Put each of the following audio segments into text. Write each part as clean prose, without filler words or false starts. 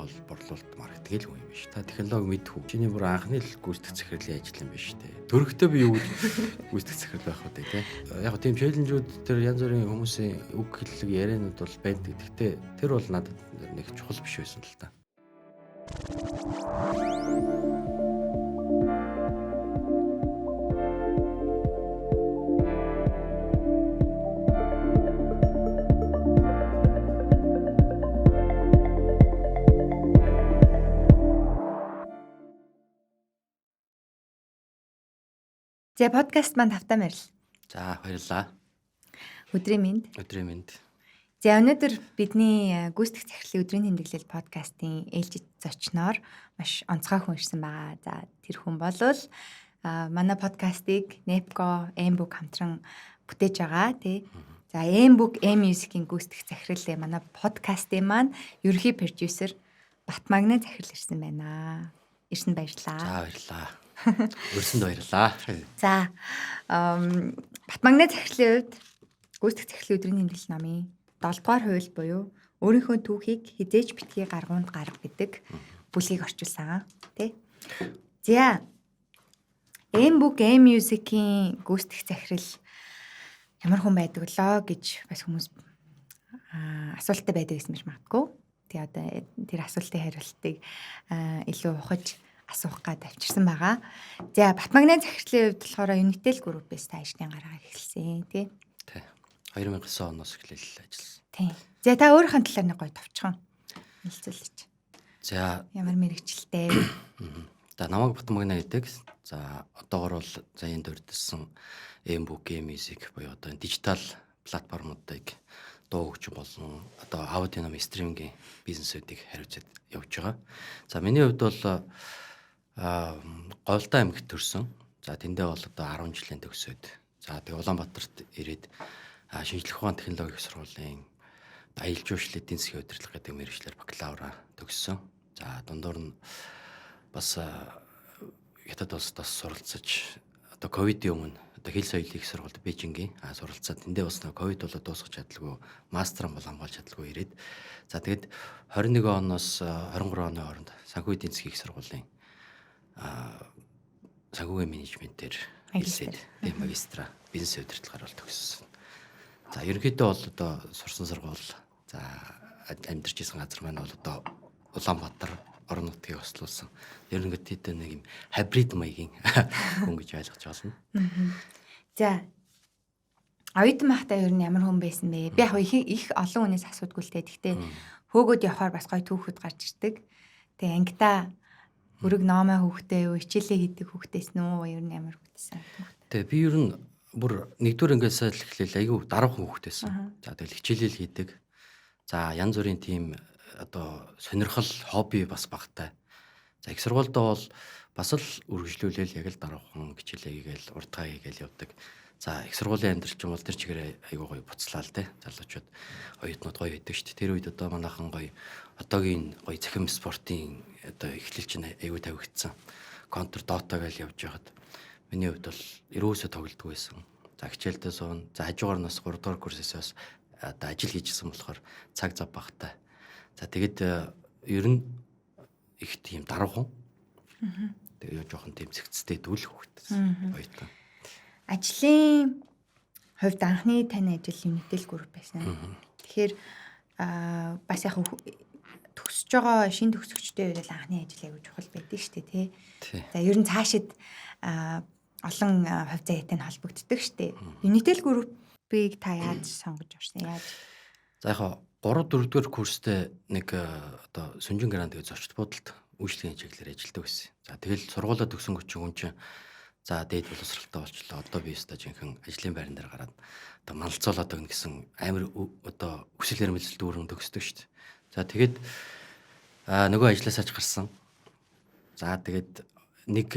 бол борлуулалт маркетинг л юм биш. Та технологи мэдхүү. Чиний бүр анхны л гүйцэтгэх захирлын ажил юм биш үү? Төрөхтэй би юу гэж гүйцэтгэх захирал байх вэ те? Яг тийм челленжүүд тэр янз бүрийн хүмүүсийн үг хэллэг яриануд бол байдаг. Гэхдээ тэр бол надад нэг чухал биш байсан л та. За подкаст маань тавтаа мэрл. За баярлалаа. Өдрийн мэнд. Өдрийн мэнд. За өнөөдөр бидний гүйцэтгэх захирлын өдрийн тэмдэглэл подкастын ээлжид зочноор маш онцгой хүн ирсэн байгаа. За тэр хүн болвол манай подкастыг Nepco, M-Book хамтран бүтээж байгаа тий. За M-Book, M-Music-ийн гүйцэтгэх захирал манай подкастын маань ерөнхий продюсер Батмагны захирал ирсэн байна. Ирсэнд баярлалаа. За баярлалаа. Өрсөнд баярлалаа. За Батмагны захирлын хувьд гүйцэтгэх захирлын өдрийн тэмдэглэл номын 7 дугаар хууль буюу өөрийнхөө түүхийг хизээж битгий гаргуунд гарга гэдэг бүлгийг орчуулсан тий. За M-Book, M-Music-ийн гүйцэтгэх захирал ямар хүн байдаг лөө гэж бас хүмүүс асуулттай байдаг гэсэн биш магадгүй. Тэгээ одоо тэр асуултын хариултыг илүү ухаж асуух гад авчирсан байгаа. За Батмагны захирлын хувьд болохоор Unitel Group-ээс та ажлын гарагаа эхэлсэн тий. Тий. 2009 оноос эхлээл ажилласан. Тий. За та өөрийнхөө талаар нэг гоё товчхон хэлцүүлээч. За ямар мэрэгчлээ. За намайг Батмагна гэдэг. За одоогор бол за энд өрдсөн M-Book, M-Music буюу одоо дижитал платформуудыг дуу хөгжим болон одоо аудио ном стримингийн бизнесүүдийг хариуцаад явж байгаа. За миний хувьд бол Голдоо аймагт төрсөн. За тэндээ бол одоо 10 жилийн төгсөөд за тэгээ Улаанбаатарт ирээд шинжлэх ухааны технологийн сургуулийн аялал жуулчлалын эдийн засгийн удирдлага гэдэг мэргэжлэр бакалавра төгссөн. За дундуур нь бас хятад улсад бас суралцаж одоо ковидын өмнө одоо хэл соёлын их сургуульд Бээжингийн суралцаад тэндээ бас нэг ковид болоод дуусгах чадалгүй мастер бол хамгаалж чадалгүй ирээд за тэгэд 21 оноос 23 оны хооронд санхүү эдийн засгийн их сургуулийн санхүүгийн менежментээр хэлсээд тийм магистра бизнес удирдлагаар бол төгссөн. За ерөнхийдөө бол одоо сурсан сургууль за амьдарч исэн газар маань бол одоо Улаанбаатар орон нутгийг ослуулсан. Ерөнхийдөө нэг юм хибрид маягийн хүн гэж ойлгож байна. За оюутан байхдаа ер нь ямар хүн байсан бэ? Би яг их олон хүнээс асуудгүй л те. Гэхдээ хөөгөөд явахаар бас гоё түүхүүд гарч ирдэг. Тэгээ ангидаа өрөг номоо хүүхдээ юу хичээлээ хийдэг хүүхдээс нөө ер нь ямар хүүхдээсэн. Тэгээ би ер нь бүр нэгдүгээр ангиас л эхлээл айгүй даруухан хүүхдээсэн. За тэгэл хичээлэл хийдэг. За янз бүрийн тийм одоо сонирхол хобби бас багтай. За их сургуульдаа бол бас л үргэлжлүүлээл яг л даруухан хичээлээ хийгээл уртгаа хийгээл явдаг. За их сургуулийн амьдрал ч юм бол тэр чигээр айгүй гоё буцлаа л те. Залуучууд оюутнууд гоё хийдэг шүү дээ. Тэр үед одоо манайхан гоё одоогийн гоё цахим спортын одоо эхлэл чинь айгүй тавигдсан. Контр дота гэж явж байхад миний хувьд бол ерөөсөө тоглодгүй байсан. За хичээлдээ суун. За хажуугаар нас 3 дугаар курсээс бас одоо ажил хийжсэн болохоор цаг зав багтай. За тэгэд ер нь их тийм даруухан. Тэгээ жоохон тийм зэгцтэй дүүл хөвгтсэн. Оюутан. Ажлын хувьд анхны таны ажил Unitel Group байсан. Тэгэхээр бас яг төгсөж байгаа шинэ төгсөгчтэй үед л анхны ажил аягүй чухал байдаг шүү дээ тий. За ер нь цаашид олон хувь заяатай нь холбогддог шүү дээ. Unitel Group-ыг та яаж сонгож орсон? Яаж? За яг 3-4 дугаар курстэй нэг одоо Сүнжин грант гэж зочд буудалд үйлчлэгийн чиглэлээр ажилладаг байсан. За тэгэл сургуулаа төгсөн хүн чинь за дээд боловсралтай болчлоо. Одоо би өстой жинхэнэ ажлын байран дээр гараад одоо малцуулаад өгнө гэсэн амар одоо хүсэл эрмэлзэл дүүрэн төгсдөг шүү дээ. За тэгэд нөгөө ажлаасаач гарсан. За тэгэд нэг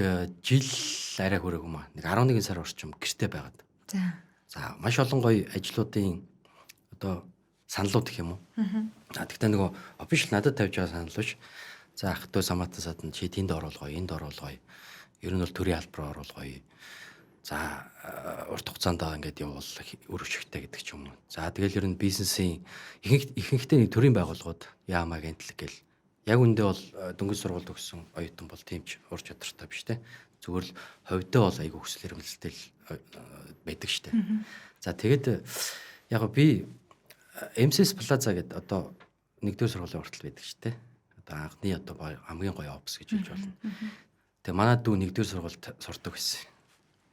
жил арай хүрээгүй маа. Нэг 11 сар орчим гэртээ байгаад. За маш олон гоё ажлуудын одоо саналууд гэх юм уу. За тэгтээ нөгөө official надад тавьж байгаа санал биш. За ах トゥ самаатан садан чи тэнд оруулгоё, энд оруулгоё. Ер нь бол төрийн албаар оруулгоё. За урт хугацаанд ингээд явуул өрөвчтэй гэдэг ч юм уу. За тэгэл ер нь бизнесийн ихэнхдээ нэг төрийн байгууллагууд яамаа гэнтлэг гэл яг үндэ бол дөнгөж сургууль төгссөн оюутан бол тиймч ур чадвартай биш те. Зүгээр л ховдоо бол айгүй хүсэл эрмэлзэлтэй байдаг штэ. За тэгэд яг би MCS Plaza гэдэг одоо нэгдүгээр сургуулийн уртал байдаг штэ. Одоо анхны одоо хамгийн гоё офис гэж хэлж болно. Тэгээ манай дүү нэгдүгээр сургуульд сурдаг байсан.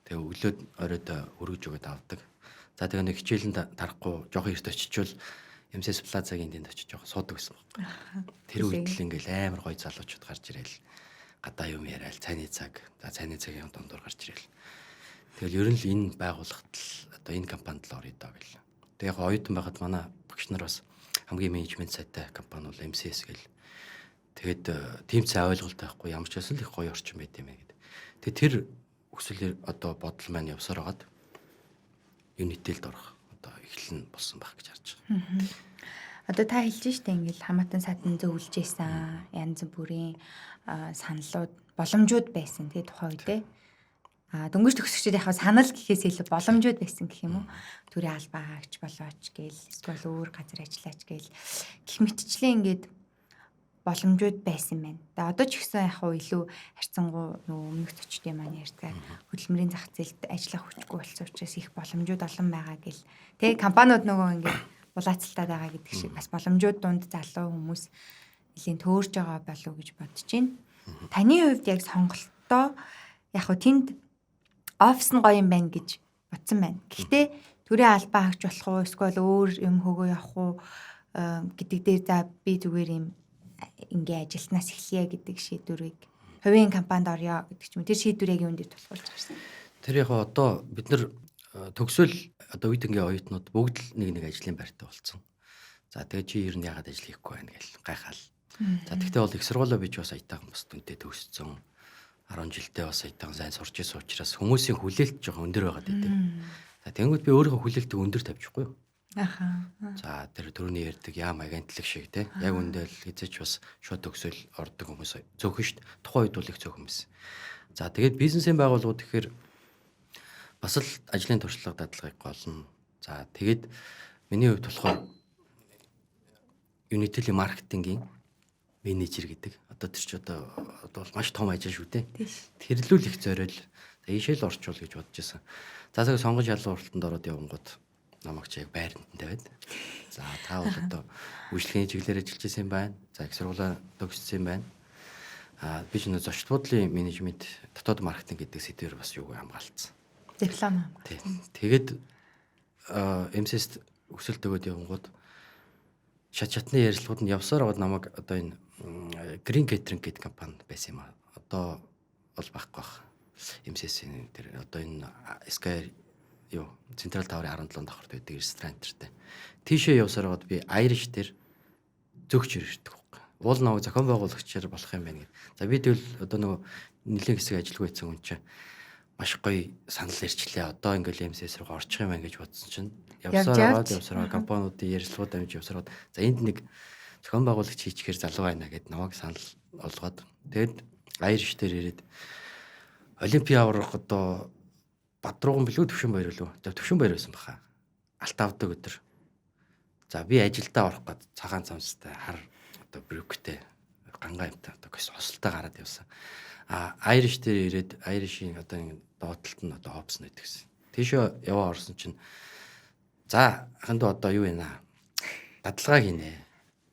Тэгээ өглөөд оройд өргөж өгöd авдаг. За тэгээ нэг хичээлэнд тарахгүй жоохон эрт очичвол MCS Plaza-гийн дэнд очиж жоохон суудаг байсан байна. Тэр үед л ингээл амар гоё залуучууд гарч ирээл гадаа юм яриад цайны цаг. За цайны цагийн дундуур гарч ирээл. Тэгэл ер нь л энэ байгууллагт л одоо энэ компанид л орё доо гэл. Тэгээ яг оюутан байхад манай багш нар бас хамгийн менежмент сайтай компани бол MCS гэл. Тэгээд тимцээ ойлголт байхгүй ямар ч байсан л их гоё орчин байт юм ээ гэд. Тэгээ тэр өсвөл одоо бодол маань явсаар хагаад Unitel-д орох одоо эхлэн болсон байх гэж харж байгаа. Одоо та хэлж штэ ингээл хамаатан садан зөвлөж ийсэн янз бүрийн саналууд боломжууд байсан тий тухайн үедээ. Дөнгөж төгсөгчд яхаа санал гэхээс илүү боломжууд байсан гэх юм уу? Төрийн албаа хаагч болооч гээл эсвэл өөр газар ажиллаач гээл гэх мэтчлэн ингээд боломжууд байсан байна. Тэгээ одоо ч ихсэн яг хуу илүү харьцангуй нөгөө өмнөх зочдын маань ярьдаг хөдөлмөрийн зах зээлд ажиллах хүчгүй болсон учраас их боломжууд олон байгаа гэл. Тэгээ компаниуд нөгөө ингээд улаацалтаад байгаа гэдэг шиг бас боломжууд дунд залуу хүмүүс нэлийн төөрж байгаа болов уу гэж бодож байна. Таны хувьд яг сонголтоо яг хуу тэнд офис нь гоё юм байна гэж бодсон байна. Гэхдээ төрийн албаа хаагч болох уу эсвэл өөр юм хөгөө явах уу гэдэг дээр за би зүгээр юм ингээ ажилтнаас эхлэе гэдэг шийдвэрийг хувийн компанид орё гэдэг ч юм. Тэр шийдвэр яг юунд тулгуурлаж гарсан? Тэр яг одоо бид нар төгсөөл одоо үед ингээ оюутнууд бүгд л нэг ажлын байртай болсон. За тэгээ чи ер нь ягаад ажил хийхгүй байна гэл гайхаал. За тэгтээ бол их сургуулаа бич бас аятайхан бас дүнтэй төгссөн. 10 жилдээ бас аятайхан сайн сурч ирсэн учраас хүмүүсийн хүлээлт жоохон өндөр байгаад байдаг. За тэнгууд би өөрийнхөө хүлээлтийг өндөр тавьчихгүй юу? За тэр түрүүний ярьдаг яам агентлаг шиг те яг үндэл хизээч бас шууд төгсөөл ордог хүмүүс зөөхөн штт тухайн үед бол их зөөхөн байсан. За тэгээд бизнесийн байгууллагууд гэхээр бас л ажлын туршлага дадлагыг голно. За тэгээд миний хувьд болохоор Unitel-ийн маркетингийн менежер гэдэг. Одоо тэр чи одоо бол маш том ажил шүү дээ. Тэрлүүл их зориул. За ийшээ л орчуул гэж бодож байсан. За сая сонгож ялуу уртанд ороод явангууд намайг чи яг байранд нь тавиад. За та бол одоо үйлчлэгийн чиглэлээр ажиллаж байсан юм байна. За их сургуулаа төгссөн юм байна. Би ч нөө зочд буудлын менежмент дотоод маркетинг гэдэг сэдвээр бас юу хамгаалцсан. Диплом. Тэгээд MCS өсөлт өгөөд явангууд шатны ярилцлагууд нь явсаар аваад намайг одоо энэ Green Catering гэдэг компанид байсан юм аа. Одоо бол байхгүй бах. MCS-ийн тэр одоо энэ Sky юу Централ Таврын 17 давхарт байдаг ресторан төртэй. Тийшээ явсаар аваад би Irish дээр зөгч ирдэг байхгүй. Уул наваа зохион байгуулагчаар болох юм байна гэдэг. За би тэгвэл одоо нөгөө нэлээд хэсэг ажилгүй байсан хүн чинь маш гоё санал ирчлээ. Одоо ингээл MCS руу орчих юм байна гэж бодсон чинь явсараа компаниудын ярилцлагууд амж явсараад за энд нэг зохион байгуулагч хийчихээр залуу байна гэд намайг санал олгоод тэгэд Irish дээр ирээд Олимпийн аврах одоо Бадрууган билүү Төвшин баяр лөө. За Төвшин баяр байсан баха. Алт авдаг өдөр. За би ажилдаа орох гээд цагаан цамцтай хар одоо брюктэй гангаа юмтай одоо хосолтой гараад явсан. Irish дээр ирээд Irish-ийн одоо ингэ доотлолт нь одоо офс нэт гэсэн. Тийшээ яваа орсон чинь за ханд одоо юу вэ наа? Дадлагаа хийнэ.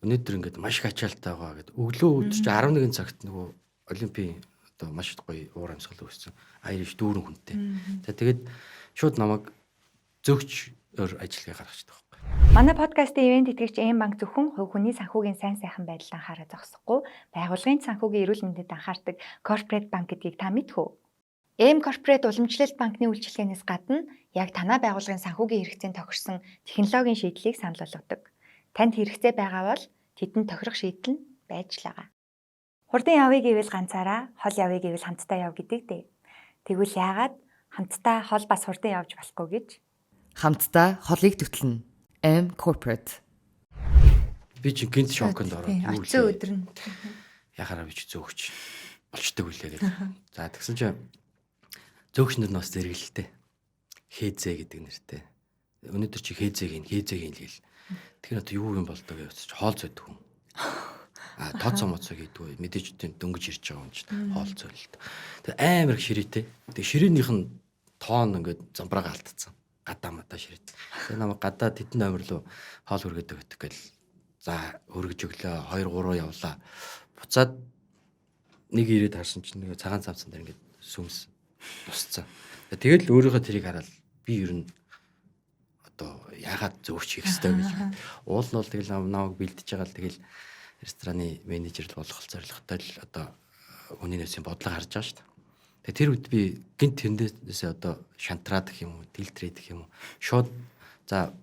Өнөөдөр ингээд маш их ачаалттай байгаа гэд. Өглөө өдөр чи 11 цагт нөгөө Олимпийн одоо маш гоё уур амьсгал өгсөн. Irish дүүрэн хүнтэй. За тэгээд шууд намайг зөгчөөр ажиллагаа гаргачихдаг байхгүй. Манай подкастын ивент итгэгч М-банк зөвхөн хувь хүний санхүүгийн сайн сайхан байдлаа анхаараа зогсохгүй, байгууллагын санхүүгийн эрүүл мэндэд анхаардаг corporate банк гэдгийг та мэдэх үү? М corporate уламжлалт банкны үйлчилгээнээс гадна яг танай байгууллагын санхүүгийн хэрэгцээнд тохирсон технологийн шийдлийг санал болгодог. Танд хэрэгцээ байгаа бол тэдэнд тохирох шийдэл нь байж л байгаа. Хурдан явъя гэвэл ганцаараа, хол явъя гэвэл хамтдаа яв гэдэг дээ. Тэгвэл яагаад хамтдаа хол бас хурдан явж болохгүй гэж? Хамтдаа холыг төтлөнө. M corporate. Би чи гинт шоконд ороод юу л өдөр нь яхаараа би чи зөөгч болчдөг үлээ гэдэг. За тэгсэн чинь зөөгч нар нь бас зэрэгэлтэй. Хээзээ гэдэг нэртэй. Өнөөдөр чи хээзээг л гэл. Тэгэхээр одоо юу юм болдог гэж хоол зөйдөг хүн. Тооцоо моцоо хийдгүү мэдээж дөнгөж ирж байгаа юм чинь хоол цойлолт. Тэг амар их ширээтэй. Тэг ширээнийх нь тоон ингээд замбраага алдсан. Гадаа мадаа ширээд. Тэг намайг гадаа тэдэн номер руу хоол хүргээд өгөх гэл за өргөж өглөө 2 3 явлаа. Буцаад нэг ирээд харсан чинь нэг цагаан цавцсан дээр ингээд сүмс тусцсан. Тэгэл өөрийнхөө тэрийг хараад би ер нь одоо яагаад зөвч хийх ёстой гэж. Уул нь бол тэгэл намайг бэлдэж байгаа л тэгэл рестораны менежер болох зорилготой л одоо хүний нөөцийн бодлого харж байгаа шүү дээ. Тэгээ тэр үед би гинт тэндээсээ одоо шантраад гэх юм уу, дэлтрээд гэх юм уу. Шууд за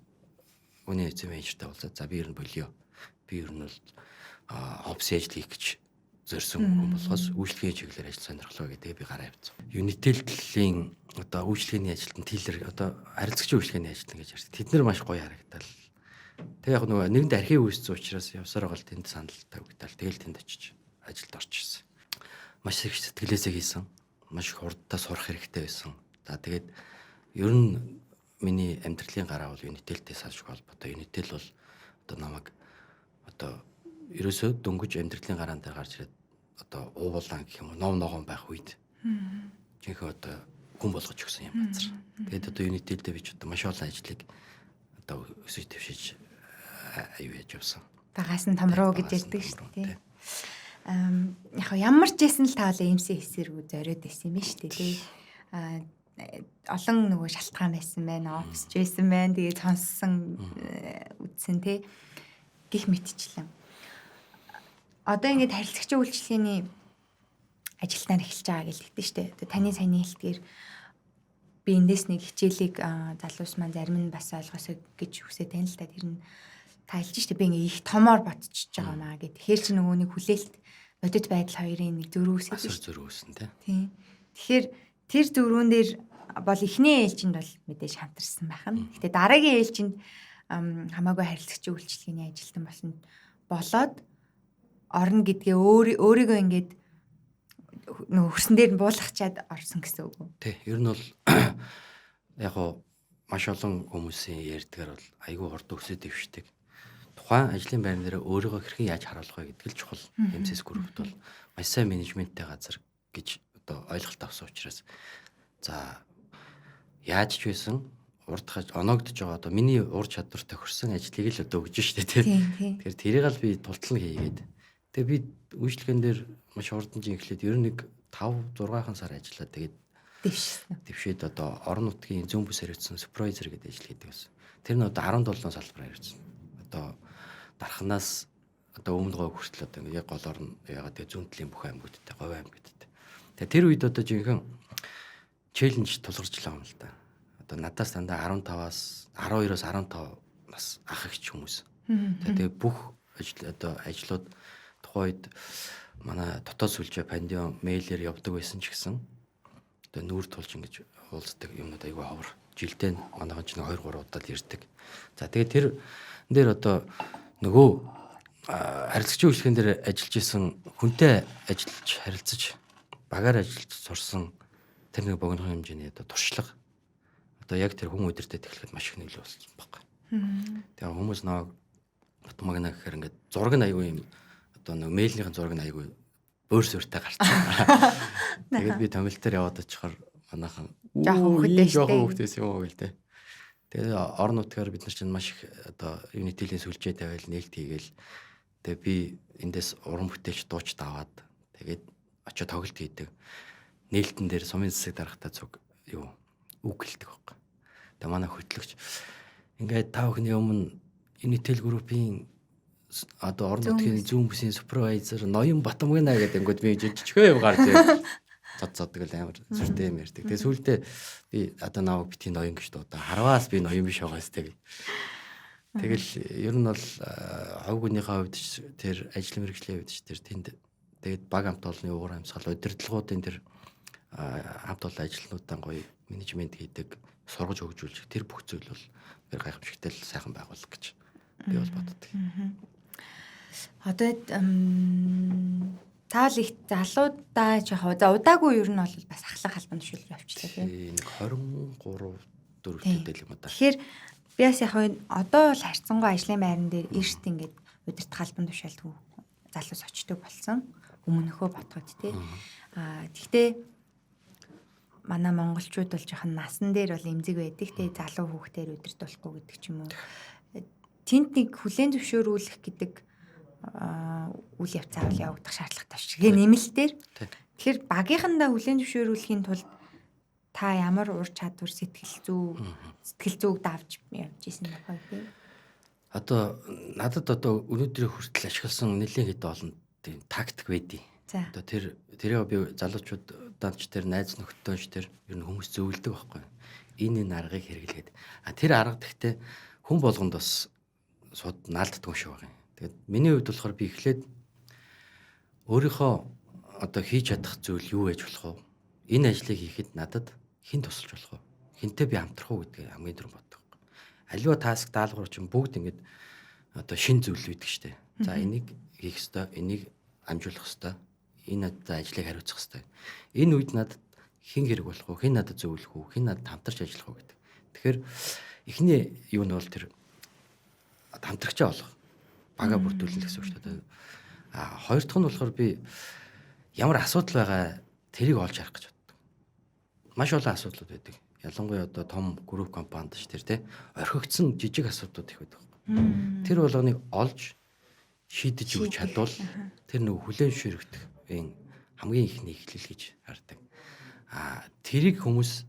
хүний нөөцийн менежертэй уулзаад за би ер нь болио. Би ер нь бол офис ажил хийх гэж зорьсон хүн болохоос үйлчлэгийн чиглэлээр ажил сонирхлоо гэдэг би гараа авсан. Unitel-ийн одоо үйлчлэгээний ажилтан тилэр одоо харилцагчийн үйлчлэгээний ажилтан гэж ярьдаг. Тэд нар маш гоё харагдал. Тэг яг нөгөө нэгэнд архив үүссэн учраас явсараа гол тэнд санал тавигдал. Тэгэл тэнд очиж ажилд орчихсон. Маш их сэтгэлээсээ хийсэн. Маш их урддаа сурах хэрэгтэй байсан. За тэгээд ер нь миний амьдралын гараа бол Unitel-тэй салшгүй холбоотой. Unitel бол одоо намайг одоо ерөөсөө дөнгөж амьдралын гараан дээр гарч ирээд одоо уулаан гэх юм уу ном ногоон байх үед жинхэнэ одоо хүн болгож өгсөн юм газар. Тэгээд одоо Unitel-тэй би ч одоо маш олон ажлыг одоо өсөж твшиж аюу яаж явсан. Багаас нь томроо гэж ярьдаг шүү дээ. Яг ямар ч байсан л таавал MC хэсэргүй зориод байсан юм шүү дээ. Олон нөгөө шалтгаан байсан байна, офис ч байсан байна. Тэгээд сонссон үтсэн тий гих мэтчлэн. Одоо ингэж харилцагчийн үйлчлэгээний ажилтнаар эхэлж байгаа гэж хэлдэг шүү дээ. Таны саяны хэлдгээр би эндээс нэг хичээлийг залуус маань зарим нь бас ойлгосоо гэж хүсэж тань л та тэр нь та хэлж штэ би ингээ их томоор ботчихж байгаа маа гэх. Тэгэхээр чи нөгөө нэг хүлээлт бодит байдал хоёрын нэг зөрүүс асар зөрүүсэн тийм. Тэгэхээр тэр зөрүүн дээр бол эхний ээлжинд бол мэдээж хамтарсан байх нь. Гэтэ дараагийн ээлжинд хамаагүй харилцагчийн үйлчлэгээний ажилтан болоод орно гэдгээ өөрийгөө ингээд нөгөө хөрсөн дээр нь буулгачаад орсон гэсэн үг үү? Тий, ер нь бол яг гоо маш олон хүмүүсийн ярьдгаар бол айгүй хурд өсөд дэвшдэг. Тухайн ажлын байран дээр өөрийгөө хэрхэн яаж харуулах вэ гэдэг л чухал. MCS группт бол маш сайн менежменттэй газар гэж одоо ойлголт авсан учраас за яаж ч байсан урд хаж оногдож байгаа одоо миний ур чадвар тохирсон ажлыг л одоо өгж штэ тий. Тэгэхээр тэрийг л би тултлан хийгээд тэгээ би үйлчлэгэн дээр маш хурдан жинхлээд ер нь нэг 5 6 сар ажиллаад тэгээд дэвшээд одоо орон нутгийн зүүн бүс хариуцсан супервайзер гэдэг ажил хийдэг байсан. Тэр нь одоо 17 салбараар ирсэн. Одоо дарханаас одоо өмнө говь хүртэл одоо яг гол орн ягаад тэгээ зүүн талын бүх аймагуудтай говь аймагуудтай. Тэгээ тэр үед одоо жинхэнэ челленж тулгарч лаа юм л да. Одоо надаас дандаа 15-аас 12-оос 15 нас ах ихч хүмүүс. Тэгээ бүх ажлууд тухайн үед манай дотоод сүлжээ пандиум мэйлээр явдаг байсан ч гэсэн одоо нүүр тулж ингэж уулздаг юмнууд айгүй ховор. Жилдээ манайхан ч 2 3 удаа л ирдэг. За тэгээ тэр дээр одоо нөгөө харилцагчийн үйлчлэгэн дээр ажиллаж исэн хүнтэй ажиллаж харилцаж багаар ажиллаж сурсан тэр нэг богинохон хэмжээний одоо туршлага одоо яг тэр хүн өдөртөө тэглэхэд маш их нөлөө болсон баг. Тэгээ хүмүүс нэг Батмагна гэхээр ингээд зураг нь айгүй юм одоо нэг мэйлнийхэн зураг нь айгүй өөр суурьтай гарцсан. Тэгээд би томил дээр яваад очихоор манайхан жоохон хөвгтэйс юм уу гэлтэй. Тэгээд орон нутгаар бид нар чинь маш их одоо Unitel-ийн сүлжээ тавиал нээлт хийгээл тэгээд би эндээс уран бүтээлч дууч даваад тэгээд очиод тоглолт хийдэг. Нээлтэн дээр сумын засаг дарахтаа цуг юу үг гэлдэг байхгүй. Тэгээд манай хөтлөгч ингээд та бүхний өмнө Unitel группийн одоо орон нутгийн зүүн бүсийн супервайзер Ноён Батмагна гэдэг ингээд би жижигхөө юм гарч ирээ. Цоддаг л амар сүртэй юм ярьдаг. Тэгээ сүүлдээ би одоо наваг бити ноён гэж дуудаа. Харваас би ноён биш байгааз тэг. Тэгэл ер нь бол хавгынхаа хувьд ч тэр ажил мэргэжлийн хувьд ч тэр тэнд тэгээд баг хамт олонны уур амьсгал удирдлагуудын тэр хамт олон ажилтнуудаа гоё менежмент хийдэг, сургаж хөгжүүлж тэр бүх зүйл бол гэр гайхамшигтай л сайхан байгуулах гэж би бол боддог. Одоо таал их залуудаа за удаагүй ер нь бол бас ахлах албан тушаалаар авчлаа тийм. 23 4-тэй юм да. Тэгэхээр би бас яг одоо л харьцангуй ажлын байран дээр эрт ингээд удирдах албан тушаалд залуус очдог болсон. Өмнөхөө ботгод тий. Гэхдээ манай монголчууд бол жоохон насан дээр бол эмзэг байдаг тий. Залуу хүүхдээр удирдуулахгүй гэдэг ч юм уу. Тэнт нэг хүлээн зөвшөөрүүлэх гэдэг үйл явц заавал явагдах шаардлагатай шүү. Тэгээ нэмэлтээр. Тэгэхээр багийнхандаа хүлээн зөвшөөрүүлэхийн тулд та ямар ур чадвар сэтгэл зүйг давж явж исэн бохоо тий. Одоо надад одоо өнөөдрийн хүртэл ашигласан нэлээд хэд олон тийм тактик байдیں۔ Одоо тэрийг би залуучууд данч тэр найз нөхдөөнч тэр ер нь хүмүүс зөвлөдөг байхгүй. Энэ аргыг хэрэглээд. Тэр арга гэхдээ хүн болгонд бас сууд наалддаг шүү байгаа юм. Тэгээд миний хувьд болохоор би эхлээд өөрийнхөө одоо хийж чадах зүйл юу байж болох вэ? Энэ ажлыг хийхэд надад хэн тусалж болох вэ? Хинтээ би хамтрах уу гэдгийг хамгийн түрүүнд боддог. Аливаа таск даалгавар чинь бүгд ингэж одоо шин зүйл үүдэг штэ. За энийг хийх ёстой, энийг амжуулах ёстой. Энэ надад ажлыг хариуцах ёстой. Энэ үед надад хэн хэрэг болох вэ? Хэн надад зөвлөх үү? Хэн надад хамтарч ажиллах уу гэдэг. Тэгэхээр эхний юу нь бол тэр хамтрагчаа болох. Бага бүрдүүлнэ гэсэн үг шүү дээ. Хоёр дахь нь болохоор би ямар асуудал байгаа тэрийг олж харах гэж боддог. Маш олон асуудлууд байдаг. Ялангуяа одоо том групп компанид ч тэр орхигдсон жижиг асуудлууд их байдаг. Тэр болгоныг олж шийдэж өгч чадвал тэр нэг хүлээн зөвшөөрөгдөх хамгийн ихний эхлэл гэж хардаг. Тэрийг хүмүүс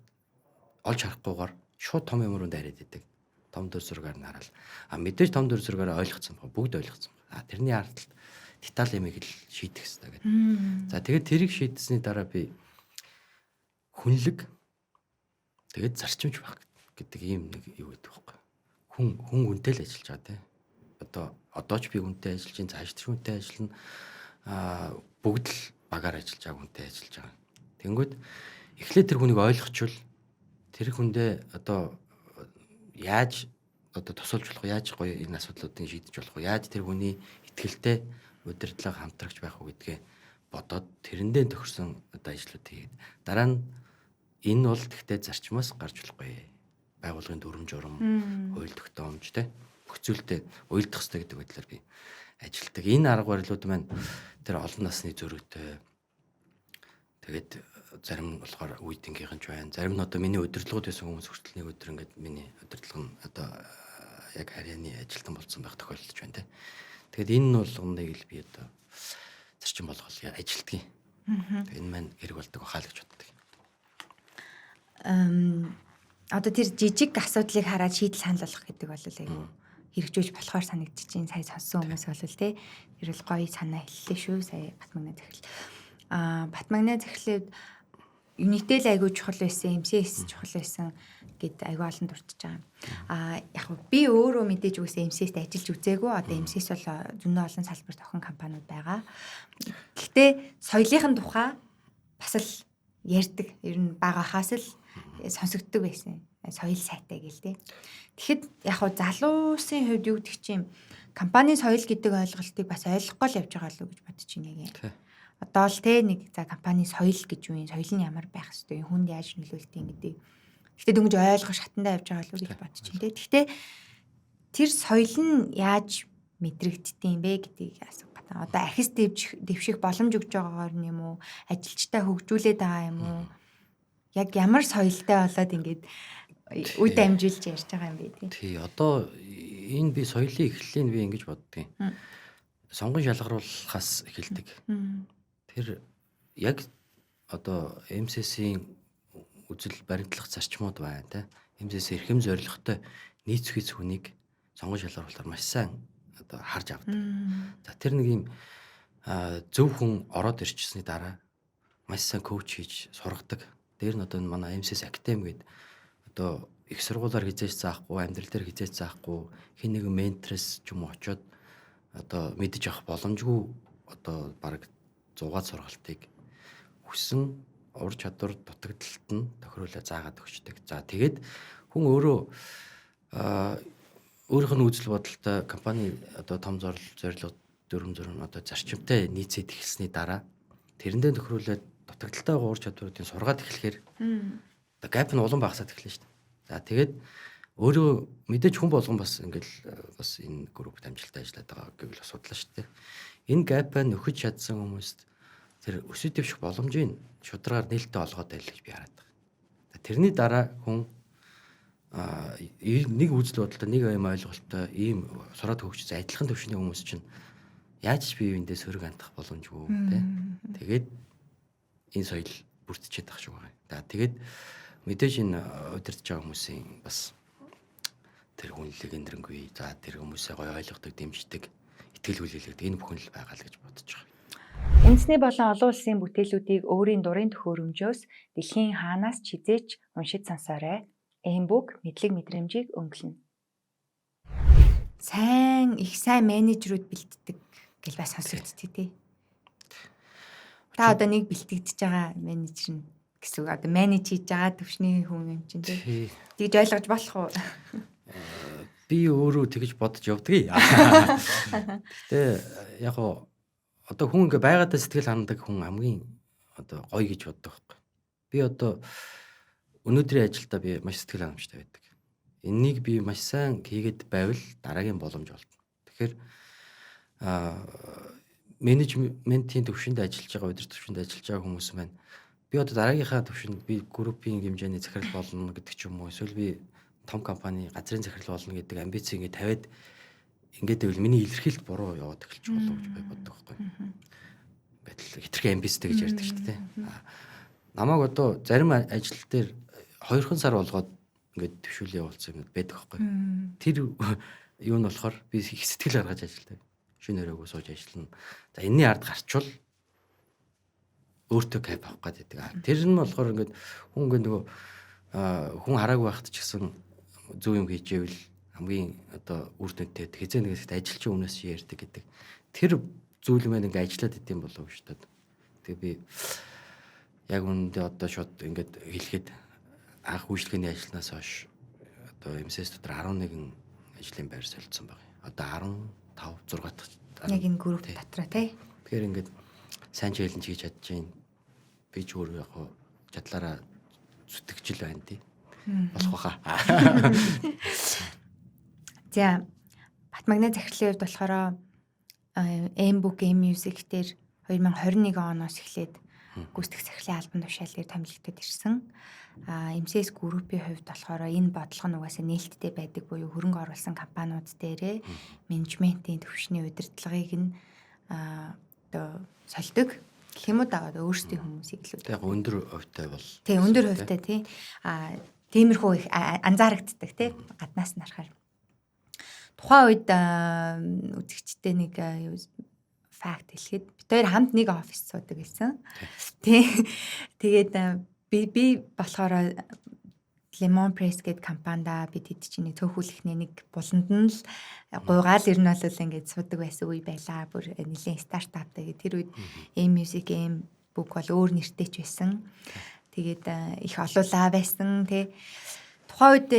олж харахгүйгээр шууд том юмруунд арайд идэг. Том дөр зургаар нь хараад мэдээж том дөр зургаараа ойлгоцсон баг бүгд ойлгоцсон. Тэрний ард деталь юмыг л шийдэх хэрэгтэй гэдэг. За тэгээд тэрийг шийдсэний дараа би хүнлэг тэгээд зарчимч байх гэдэг ийм нэг юу гэдэг байхгүй. Хүн хүнтэй л ажиллаж байгаа те. Одоо ч би хүнтэй ажиллаж, цааш тэр хүнтэй ажиллана. Бүгд л багаар ажиллаж байгаа хүнтэй ажиллаж байгаа. Тэнгүүд эхлээд тэр хүнийг ойлгочвол тэр хүндээ одоо яаж одоо тусалж болох вэ? Яаж гоё энэ асуудлуудыг шийдэж болох вэ? Яаж тэр хүний итгэлтэй удирдлага хамтрагч байх уу гэдгээ бодоод тэрэндээ тохирсон одоо ажлууд хийгээд дараа нь энэ бол тэгтээ зарчмаас гарч болохгүй. Байгууллагын дүрм журам, хууль тогтоомж те бүх зүйлтэй уялдах хэрэгтэй гэдэг байдлаар би ажилтдаг. Энэ арга барилууд маань тэр олон насны зөрүүтэй. Тэгээд зарим болохоор үеийнхийнхэн ч байна. Зарим нь одоо миний удирдлагууд байсан хүмүүс хүртэл нэг өдөр ингээд миний удирдлага нь одоо яг харьяаны ажилтан болсон байх тохиолдож байна те. Тэгээд энэ нь болгоныг л би одоо зарчим болгол ажилтгийг. Тэгээд энэ маань хэрэг болдог хаа л гэж боддог. Одоо тэр жижиг асуудлыг хараад шийдэл санал болгох гэдэг бол айгүй хэрэгжүүлж болохоор санагдчих чинь сая сонссон хүмүүс бол тий тэр бол гоё санаа хэллээ шүү сая Батмагны захирал. Батмагны захирлын Unitel айгүй чухал байсан, MCS чухал байсан гэд айгүй олон дурдж байгаа. Яг би өөрөө мэдээж үгүйсээ MCS-т ажиллаж үзээгүй. Одоо MCS бол зөндөө олон салбарт охин компаниуд байгаа. Гэхдээ соёлынхын тухай бас л ярьдаг. Ер нь бага хаас л сонсогддог байсан. Соёл сайтай гэл тээ. Тэгэхэд яг залуусын хувьд юу гэдэг чинь компани соёл гэдэг ойлголтыг бас ойлгохгүй л явж байгаа л гэж бодож байна яг. Одоо л те нэг за компани соёл гэж юу юм, соёл нь ямар байх ёстой, хүнд яаж нөлөөлтийн гэдэг. Гэхдээ дөнгөж ойлгох шатандаа явж байгаа л гэж бодож байна те. Гэхдээ тэр соёл нь яаж мэдрэгддэм бэ гэдгийг асуух байна. Одоо архис дэвших боломж өгж байгаагаар нь юм уу, ажилчтай хөгжүүлээд байгаа юм уу? Яг ямар соёлтой болоод ингэж үе дамжуулж ярьж байгаа юм бэ тий. Тий, одоо энэ би соёлын эхлэлийг би ингэж боддгийн. Сонгон шалгаруулахаас эхэлдэг. Тэр яг одоо MCS-ийн үзэл баримтлах зарчмууд байна те. MCS эрхэм зорилготой нийцвэц хүнийг сонгон шалгаруулахаар маш сайн одоо харж авдаг. За тэр нэг юм зөв хүн ороод ирчихсэний дараа маш сайн коуч хийж сургадаг. Дээр нь одоо манай MCS Academy гэдэг одоо их сургуулаар хизээж заахгүй, амьдрал дээр хизээж заахгүй, хин нэгэн менторс ч юм уу очоод одоо мэдэж авах боломжгүй одоо баг 100-аад сургалтыг хүссэн ур чадвар дутагдaltaд нь тохируулаад заагаад өгчдөг. За тэгээд хүн өөрөө өөрийнх нь үзэл бодолтой компани одоо том зорилго дүрм одоо зарчимтай нийцээд эхэлсэний дараа тэрэндээ тохируулаад дутагдaltaй ур чадваруудын сургаад эхлэхээр одоо гэп нь улам багасаад эхэлнэ шүү дээ. За тэгээд өөрөө мэдээж хүн болгон бас ингээл бас энэ группт амжилттай ажиллаад байгаа гэвэл асуудал шүү дээ. Энэ гэпаа нөхөж чадсан хүмүүст тэр өсөж дэвших боломжийг шударгаар нээлттэй олгоод байл гэж би хараад байна. Тэрний дараа хүн нэг үзэл бодолтой, нэг юм ойлголттой ийм сураад хөгжиж адилхан төвшний хүмүүс чинь яаж ч бие биендээ сөрөг хандах боломжгүй тий. Тэгээд энэ соёл бүрдчихэд тах шиг байгаа. Тэгээд мэдээж энэ удирдах байгаа хүмүүсийн бас тэр хүнлэг эндрэнгүй. За тэр хүмүүсээ гоё ойлгодог, дэмждэг, итгэл хүлээлгдэг энэ бүхэн л байгаа л гэж бодож байгаа. Үндэсний болон олон улсын бүтээлүүдийг өөрийн дурын төхөөрөмжөөс дэлхийн хаанаас ч хизээч уншиж сонсоорой. Эмбүк мэдлэг мэдрэмжийг өнгөлнө. Их сайн менежерүүд бэлддэг гэж бас сонсогдтыг тий. Та одоо нэг бэлтгэж байгаа менежер нь гэсэн үг. Одоо менеж хийж байгаа төвшний хүн юм чинь тий. Тэгж ойлгож болох уу? Би өөрөө тэгж бодож явдаг. Гэтэ яг гоо одоо хүн ингээ байгаадаа сэтгэл хандаг хүн хамгийн одоо гоё гэж боддог байхгүй. Би одоо өнөөдрийн ажилдаа би маш сэтгэл ханамжтай байдаг. Эннийг би маш сайн хийгээд байвал дараагийн боломж олдно. Тэгэхээр менежментийн төвшөнд ажиллаж байгаа, удирдах төвшөнд ажиллаж байгаа хүмүүс маань би одоо дараагийнхаа төвшөнд би группийн хэмжээний захирал болно гэдэг ч юм уу. Эсвэл би том компани газрын захирал болно гэдэг амбиц ингээ тавиад ингээд байвал миний илэрхийлэлт буруу яваад эхэлж болов гэж би боддог байхгүй. Ингээд л хитрхи амбицтэй гэж ярьдаг шүү дээ. Намайг одоо зарим ажил дээр 2 сар болгоод ингээд төвшүүлээ явуулсан юм байдаг байхгүй. Тэр юу нь болохоор би их сэтгэл гаргаж ажилладаг. Шөнө өрөөгөө сууж ажиллана. За энэний ард гарчвал өөртөө кайф авах гэдэг. Тэр нь болохоор ингээд хүн ингээд нөгөө хүн хараагүй байхад ч гэсэн зөв юм хийжээвэл хамгийн одоо үр дүнтэй хязээ нэгээс ажилчин өмнөөс ярьдаг гэдэг. Тэр зүйл маань ингээд ажиллаад идэм болов шүү дээ. Тэгээ би яг үүндээ одоо шууд ингээд хэлэхэд анх үйлчлэгээний ажлынаас хойш одоо МСС дотор 11 ажлын байр солилцсон байна. Одоо 15 6 дахь яг энэ групп дотроо тий. Тэгэхээр ингээд сайн челленж хийж чадчихээн. Би ч өөрөө яг чадлаараа зүтгэжл байна тий. Болох баха. За Батмагны захирлын хувьд болохоор Embook Music дээр 2021 оноос эхлээд гүйцэтгэх захирлын албан тушаал дээр томилогдод ирсэн. МСС группийн хувьд болохоор энэ бодлого нь угаасаа нээлттэй байдаг буюу хөрөнгө оруулсан компаниуд дээрээ менежментийн төвшний удирдлагыг нь одоо сольдог гэх юм уу да өөрсдийн хүмүүсийг илүү яг өндөр хувьтай бол тий өндөр хувьтай тий тиймэрхүү их анзаарэгддэг тий гаднаас нь харахаар тухайн үед үзэгчтэй нэг факт хэлэхэд бид хоёр хамт нэг офис суудаг гэсэн. Тий. Тэгээд би болохоор Lemon Press гэдэг компанида бид хэд чинь нэг цөөхүүлэхний нэг буланд нь л гуйгаал ер нь бол ингээд суудаг байсан үе байлаа. Бүр нэлийн стартап тэгээд тэр үед M-Music, M-Book бол өөр нэртэй ч байсан. Тэгээд их олуулаа байсан тий. Тухайн үед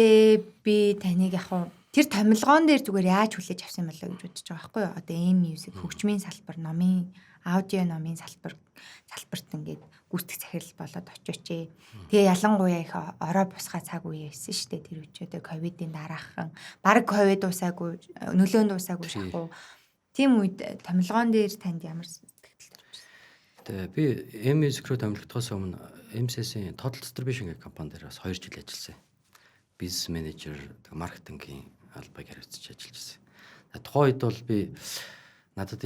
би таныг яг тэр томилгоон дээр зүгээр яаж хүлээж авсан болоо гэж бодож байгаа байхгүй юу? Одоо M-Music хөгжмийн салбар, номын аудио номын салбарт ингээд гүйцэтгэх захирал болоод очиочээ. Тэгээ ялангуяа их ороо бусгаа цаг үе байсан шүү дээ. Тэр үеч одоо ковидын дараахан баг ковид дуусаагүй, нөлөөнд дуусаагүй шахуу. Тийм үед томилгоон дээр танд ямар сэтгэл төрсөн? Тэгээ би M-Music руу томилогдохоос өмнө MSS-ийн Total Distribution гэх компани дээр бас 2 жил ажилласан. Бизнес менежер, маркетингийн албаг хариуцж ажиллаж байсан. Тухайн үед бол надад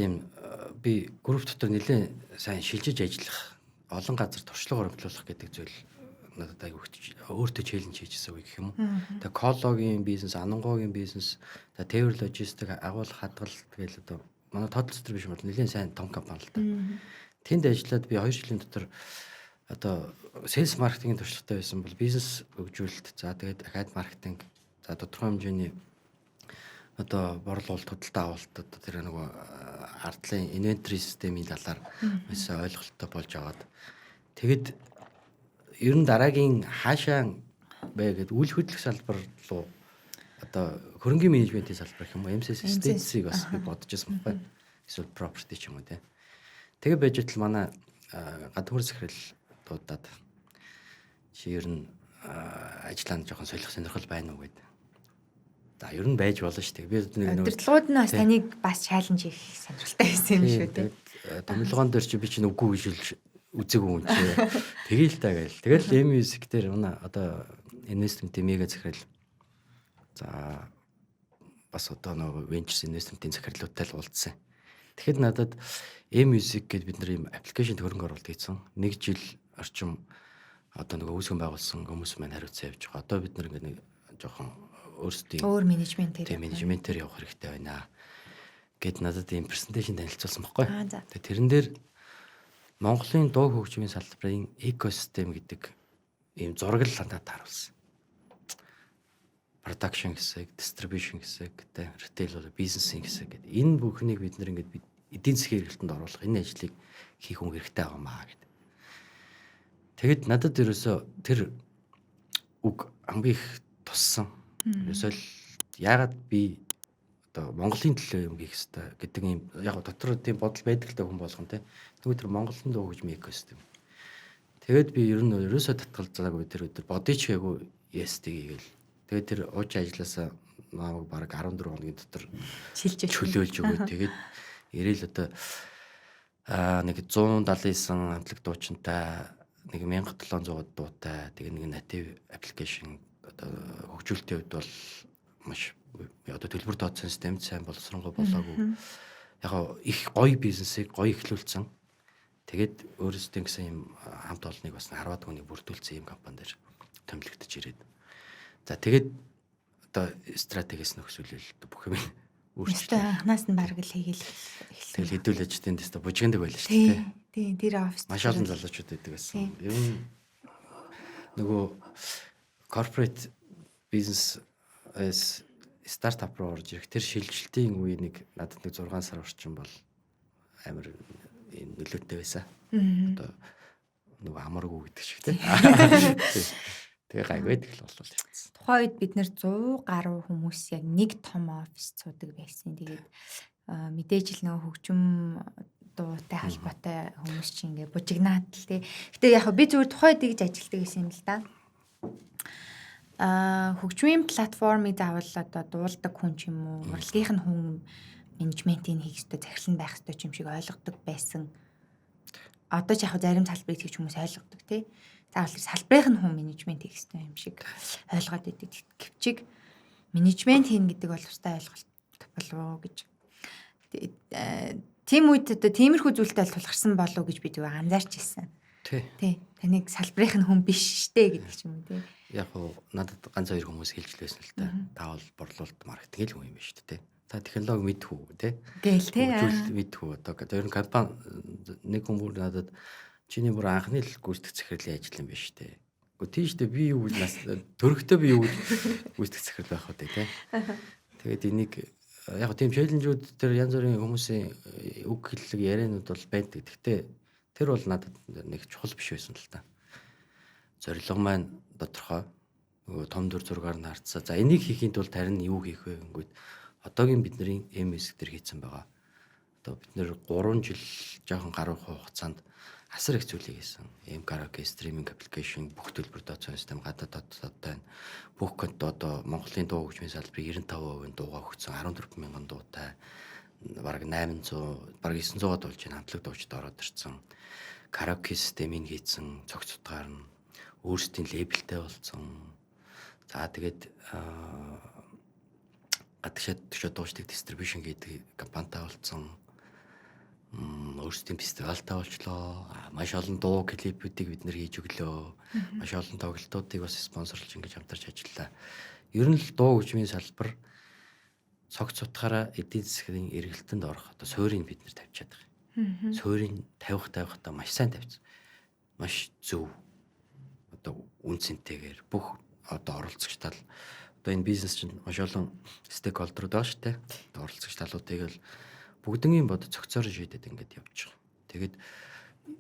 би групп дотор нэлээд сайн шилжиж ажиллах, олон газар туршлага оруулах гэдэг зүйл надад аяг өөртөө челленж хийжсэн үе гэх юм уу. Тэгээ Кологийн бизнес, Анангоогийн бизнес, Тевер логистик, агуулга хадгалалт тэгэл одоо манай Total Distribution бол нэлээд сайн том компани л да. Тэнд ажиллаад би 2 жилийн дотор одоо sales marketing-ийн туршлагатай байсан бол бизнес хөгжүүлэлт, за тэгээд дахиад маркетинг, за тодорхой хэмжээний одоо борлуулалт, худалдаа авалт одоо тэр нөгөө ардлын inventory системийн талаар маш ойлголттой болж аваад тэгэд ер нь дараагийн хаашаа бэ гэдэг үйл хөдлөх салбар руу одоо хөрөнгөний менежментийн салбар гэх юм уу MSS States-ийг бас би бодож байсан байхгүй. Эсвэл property ч юм уу те. Тэгээ байж тал манай гадуур захирал дуудаад чи ер нь ажиллаанд жоохон солих сонирхол байна уу гэд. За ер нь байж болно шүү дээ. Би нэг удирдлагууд нь бас таныг бас чаленж хийх сонирхолтой байсан юм шүү дээ. томилгоон дээр чи би чинь үгүй гэж үзэг юм чи. Тэгээл та гээл. Тэгэл M-Music дээр одоо investment-ийн мега захирал. За бас одоо нөгөө Ventures investment-ийн захирлуудтай л уулзсан. Тэгэхэд надад M-Music гэдэг бид нар ийм аппликейшн хөрөнгө оруулалт хийсэн. 1 жил орчим одоо нөгөө үүсгэн байгуулсан хүмүүс маань хариуцсан явж байгаа. Одоо бид нар ингээд нэг жоохон өөрсдийн Өөр менежментээр явах хэрэгтэй байна. Гэт надад ийм презентацийн танилцуулсан баггүй. За. Тэгээ тэрэн дээр Монголын дуу хөгжмийн салбарын экосистем гэдэг ийм зураг л надад тааруулсан. Production хэсэг, distribution хэсэг, retail бизнесийн хэсэг гэдэг. Энэ бүхнийг бид нэр ингээд эдийн засгийн эргэлтэнд оруулах энэ ажлыг хийх хүн хэрэгтэй байгаа маа гэдэг. Тэгэд надад ерөөсөө тэр үг хамгийн их туссан. Ерөөсөө л яагаад би одоо Монголын төлөө юм хийх хэрэгтэй гэдэг юм яг дотор тийм бодол байдаг л та хүн болгон те. Тэгвэл тэр Монголын дуу хөгжмийн экосистем. Тэгэд би ерөөсөө татгалзаагүй тэр өдөр бодъё ч гээгүй yes гээл. Тэгээд тэр уучин ажилласаа намайг баг 14 хоногийн дотор чөлөөлж өгөө. Тэгээд ирээл одоо нэг 179 хамтлаг дуучинтай нэг 1700 дуутай тэгээ нэг native application одоо хөгжүүлэлтийн хувьд бол маш одоо төлбөр тооцсон систем сайн боловсронгуй болоогүй. Яг их гоё бизнесийг гоё эхлүүлсэн. Тэгээд өөрөөсөө гэсэн юм хамт олныг бас 10-аад хүнийг бүрдүүлсэн юм компани дээр томилогдож ирээд. За тэгээд одоо стратегиэс нөхсүүлэл бүх юм өөрчлөлт. Анханаас нь бараг л хийгээл эхэлсэн. Тэгэл хэдүүлж тийм тест бужигэндаг байлаа шүү дээ. Тийм тэр офис маш олон залуучууд байдаг байсан. Ер нь нөгөө corporate business стартап руу орж ирэх тэр шилжилтийн үе нэг надад нэг 6 сар орчим бол амар нөлөөтэй байсан. Одоо нөгөө амаргүй гэдэг шиг тийм. Тэгээ гайг байдаг л болол явцсан. Тухайн үед бид нэр 100 гаруй хүмүүс яг нэг том офис цуудаг байсан. Тэгээд мэдээж л нөгөө хөгжим дуутай холбоотой хүмүүс чинь ингээ бужигнаад л тий. Гэтэ яг би зүгээр тухайн үед гэж ажилтдаг гэсэн юм л да. Хөгжмийн платформыг заавал одоо дуулдаг хүн ч юм уу, урлагийнх нь хүн менежментийн хийх ёстой, захирал нь байх ёстой ч юм шиг ойлгодог байсан. Одоо ч яг зарим салбарыг тэгж хүмүүс ойлгодог тий. Заавал салбарынх нь хүн менежмент хийх ёстой юм шиг ойлгоод идэг. Гэвчиг менежмент хийн гэдэг бол устдаа ойлголт болов уу гэж. Тийм үед одоо тиймэрхүү зүйлтэй тулгарсан болов уу гэж би тэгээ анзаарч ирсэн. Тий. Таныг салбарынх нь хүн биш штэ гэдэг ч юм уу тий. Яг уу надад ганц хоёр хүмүүс хэлж лээсэн л та. Та бол борлуулалт маркетинг л хүн юм байна шүү дээ. Та технологи мэдхүү тий. Гээл тий. Мэдхүү одоо ер нь компани нэг хүн бүр надад чиний бүр анхны л гүйцэтгэх захирлын ажил юм байна шүү дээ. Гэхдээ тийм шүү дээ би юу гэж нас төрөгтэй би юу гэж гүйцэтгэх захирал байх үү тий. Тэгээд энийг яг тийм челленжүүд тэр янз бүрийн хүмүүсийн үг хэллэг яриануд бол байдаг. Гэхдээ тэр бол надад нэг чухал биш байсан л та. Зорилго маань тодорхой. Нөгөө том дүр зургаар нь харцаа. За энийг хийхийн тулд харин юу хийх вэ гэнгүүт одоогийн бидний MS дээр хийцэн байгаа. Одоо бид нэр 3 жил жоохон гаруй хугацаанд асар их зүйлийг хийсэн. Караоке стриминг аппликейшн бүх төлбөр тооцоо систем гадаад дотоод бүх одоо Монголын дуу хөгжмийн салбарын 95% дуугаа өгсөн 14,000 дуутай бараг 800 бараг 900-аад болж энэ хамтлаг дуучид ороод ирсэн. Караоке системийг хийсэн, цогц утгаар нь өөрсдийн лейблтэй болсон. За тэгээд гадагшаа дуучид дистрибьюшн гэдэг компанитай болсон. Өөрсдийн фестивалтай болчлоо. Маш олон дуу клипүүдийг бид нэр хийж өглөө. Маш олон тоглолтуудыг бас спонсорлж ингэж хамтарч ажиллаа. Ер нь л дуу хөгжмийн салбар цогц утгаараа эдийн засгийн эргэлтэнд орох одоо суурийг бид нэр тавьчихад байгаа. Суурийг тавих одоо маш сайн тавьсан. Маш зөв. Одоо үнцэнтэйгээр бүх одоо оролцогчдаа одоо энэ бизнес чинь маш олон стейкхолдерууд байгаа шүү дээ. Одоо оролцогч талуудыг л бүгднийг бод цогцоор шийдэд ингээд явж байгаа. Тэгэд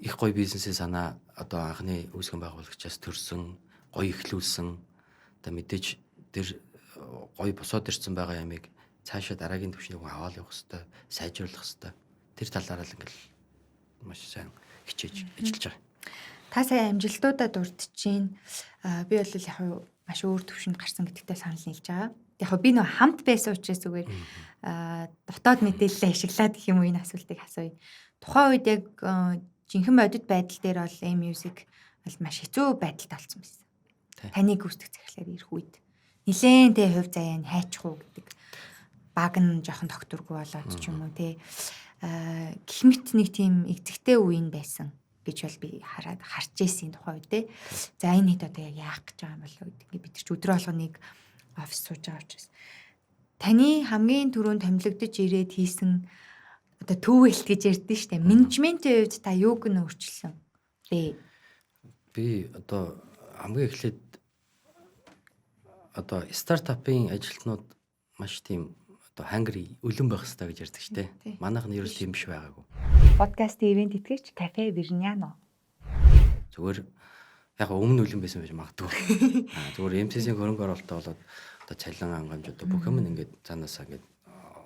их гоё бизнесийн санаа одоо анхны үүсгэн байгуулагчаас төрсөн, гоё эхлүүлсэн. Одоо мэдээж тэр гоё босоод ирсэн байгаа ямиг цаашаа дараагийн түвшнийг аваад явах хэрэгтэй, сайжруулах хэрэгтэй. Тэр талаараа л ингээд маш сайн хичээж ажиллаж байгаа. Та сая амжилтуудаа дурдж чинь би бол яг маш өөр төвшөнд гарсан гэдэгтээ санал нийлж байгаа. яг би нөө хамт байсан учраас зүгээр дотоод мэдээлэл ашиглаад гэх юм уу энэ асуултыг асууя. Тухайн үед яг жинхэнэ бодит байдал дээр бол music бол маш хэцүү байдалд олцсон байсан. Таны гүйцэтгэх зэрэглэлээр ирэх үед нилээн тэ хувь заяа нь хайчих уу гэдэг баг нь жоохон тогтургүй болоод ч юм уу те гэх мэт нэг тийм эцэгтэй үеийн байсан гэж бол би харж ирсэн тухай үед те. За энэ хэд одоо яг яах гэж байгаа юм болоо гэдэг. Бид нар ч өдрөө алга нэг офис сууж байгаа учраас таны хамгийн түрүүнд томилогдож ирээд хийсэн одоо төвөлт гэж ярьдэн штэ. Менежментийн хувьд та юуг нь өөрчилсөн бэ? Би одоо хамгийн эхлээд одоо стартапын ажилтнууд маш тийм одоо хангри өлөн байх хэрэгтэй гэж ярьдаг штэ. Манайх нь ерөөс тийм биш байгаагүй. Подкаст ивент итгэгч кафе Вирняно. Зүгээр яг өмнө өлөн байсан байж магадгүй. Зүгээр MCC-ийн хөрөнгө оруулалтаа болоод одоо цалин хангамж одоо бүх юм ингээд цаанаасаа ингээд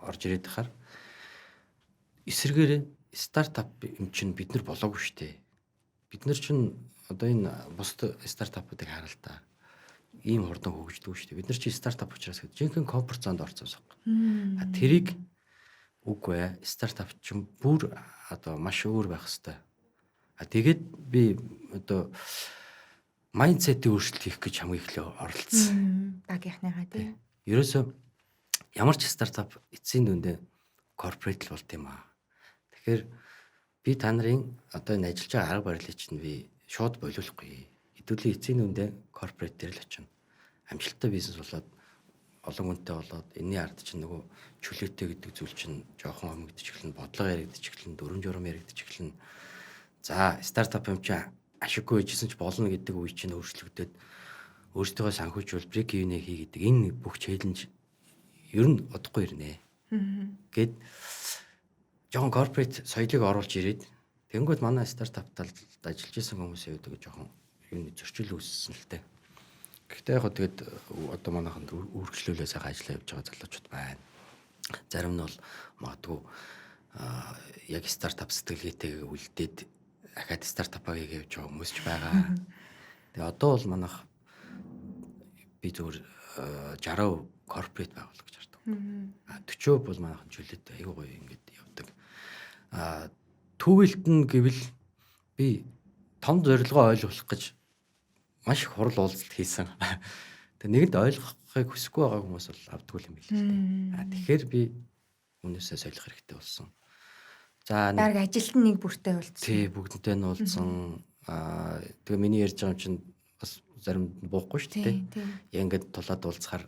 орж ирээд тахаар эсэргээр стартап юм чинь бид нар болоогүй штэ. Бид нар чинь одоо энэ бусад стартапуудыг хараа л та. Ийм хурдан хөгждөг шүү дээ. Бид нар чи стартап учраас гэдэг. Жинхэнэ комфорт зонд орцсон юм. Тэрийг үгүй ээ. Стартап чинь бүр одоо маш өөр байх хэвээр. Тэгээд би одоо майндсетийн өөрчлөлт хийх гэж хамгийн эхлээ оролцсон. Багийнхныгаа тий. Ерөөсөө ямар ч стартап эцсийн дүндээ корпорат л болт юм аа. Тэгэхээр би та нарын одоо энэ ажиллаж байгаа арга барилыг чинь би шууд болиулахгүй. Хэдүүлээ эцсийн дүндээ корпорат дээр л очино. Амжилттай бизнес болоод олон хүнтэй болоод энэний ард чинь нөгөө чөлөөтэй гэдэг зүйл чинь жоохон хэмэгдэж эхэлнэ, бодлого яригдчих эхэлнэ, дүрм журм яригдчих эхэлнэ. За стартап юм чинь ашиггүй байжсэн ч болно гэдэг үе чинь өөрчлөгдөд өөртөө санхүүжүүл брейк ивнэ хий гэдэг энэ бүх челленж ер нь удахгүй ирнэ. Гэт жоохон корпорат соёлыг оруулж ирээд тэнгууд манай стартап талд ажиллаж исэн хүмүүсийн үед жоохон юу зөрчил үүссэн л дээ. Гэхдээ яг тэгээд одоо манайханд үргэлжлүүлээ сайхан ажиллаа явж байгаа залуучууд байна. Зарим нь бол магадгүй яг стартап сэтгэлгээтэйгээ үлдээд дахиад стартапаа хийгээд явж байгаа хүмүүс ч байгаа. Тэгээ одоо бол манайх би зөвхөн 60% корпорат байгуулах гэж хардаг. 40% бол манайхан чөлөөтэй аягүй гоё ингэж явдаг. Төвөлт нь гэвэл би том зорилгоо ойлгох гэж маш их хурал уулзалт хийсэн. Тэгээ нэгэнд ойлгохыг хүсэхгүй байгаа хүмүүс бол авдаггүй юм билээ л дээ. Тэгэхээр би хүмүүсээ солих хэрэгтэй болсон. За дарга ажилт нь нэг бүртээ уулзсан. Тий, бүгднтэй нь уулзсан. Тэгээ миний ярьж байгаа юм чинь бас зарим буухгүй шүү дээ. Яг ингээд тулаад уулзахаар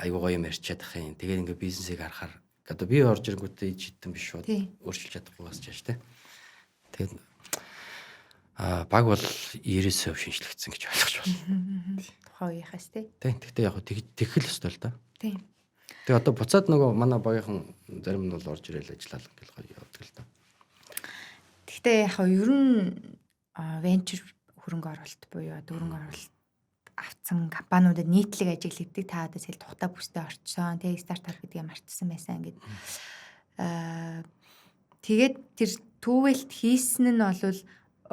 аюу гоё юм ярьчаад ах юм. Тэгээд ингээд бизнесийг харахаар одоо би орж ирэнгүүтээ ижидэн биш шууд өөрчилж чадахгүй бас чааш тий. Тэгээд баг бол 90% шинжлэгдсэн гэж ойлгож байна. Тухайн үеийнхээс тий. Тэгтээ яг тэгхэл өстой л да. Тий. Тэгээ одоо буцаад нөгөө манай багийнхан зарим нь бол орж ирээл ажиллаад ингээл гоё явдаг л да. Тэгтээ яг ер нь венчур хөрөнгө оруулалт буюу хөрөнгө оруулалт авцсан компаниудад нийтлэг ажил хийдэг та одоо сэл тухтай бүстэй орчсон. Тэгээ стартап гэдгийг мартсан байсан гэдэг. Тэгээд тэр төвөлт хийсэн нь бол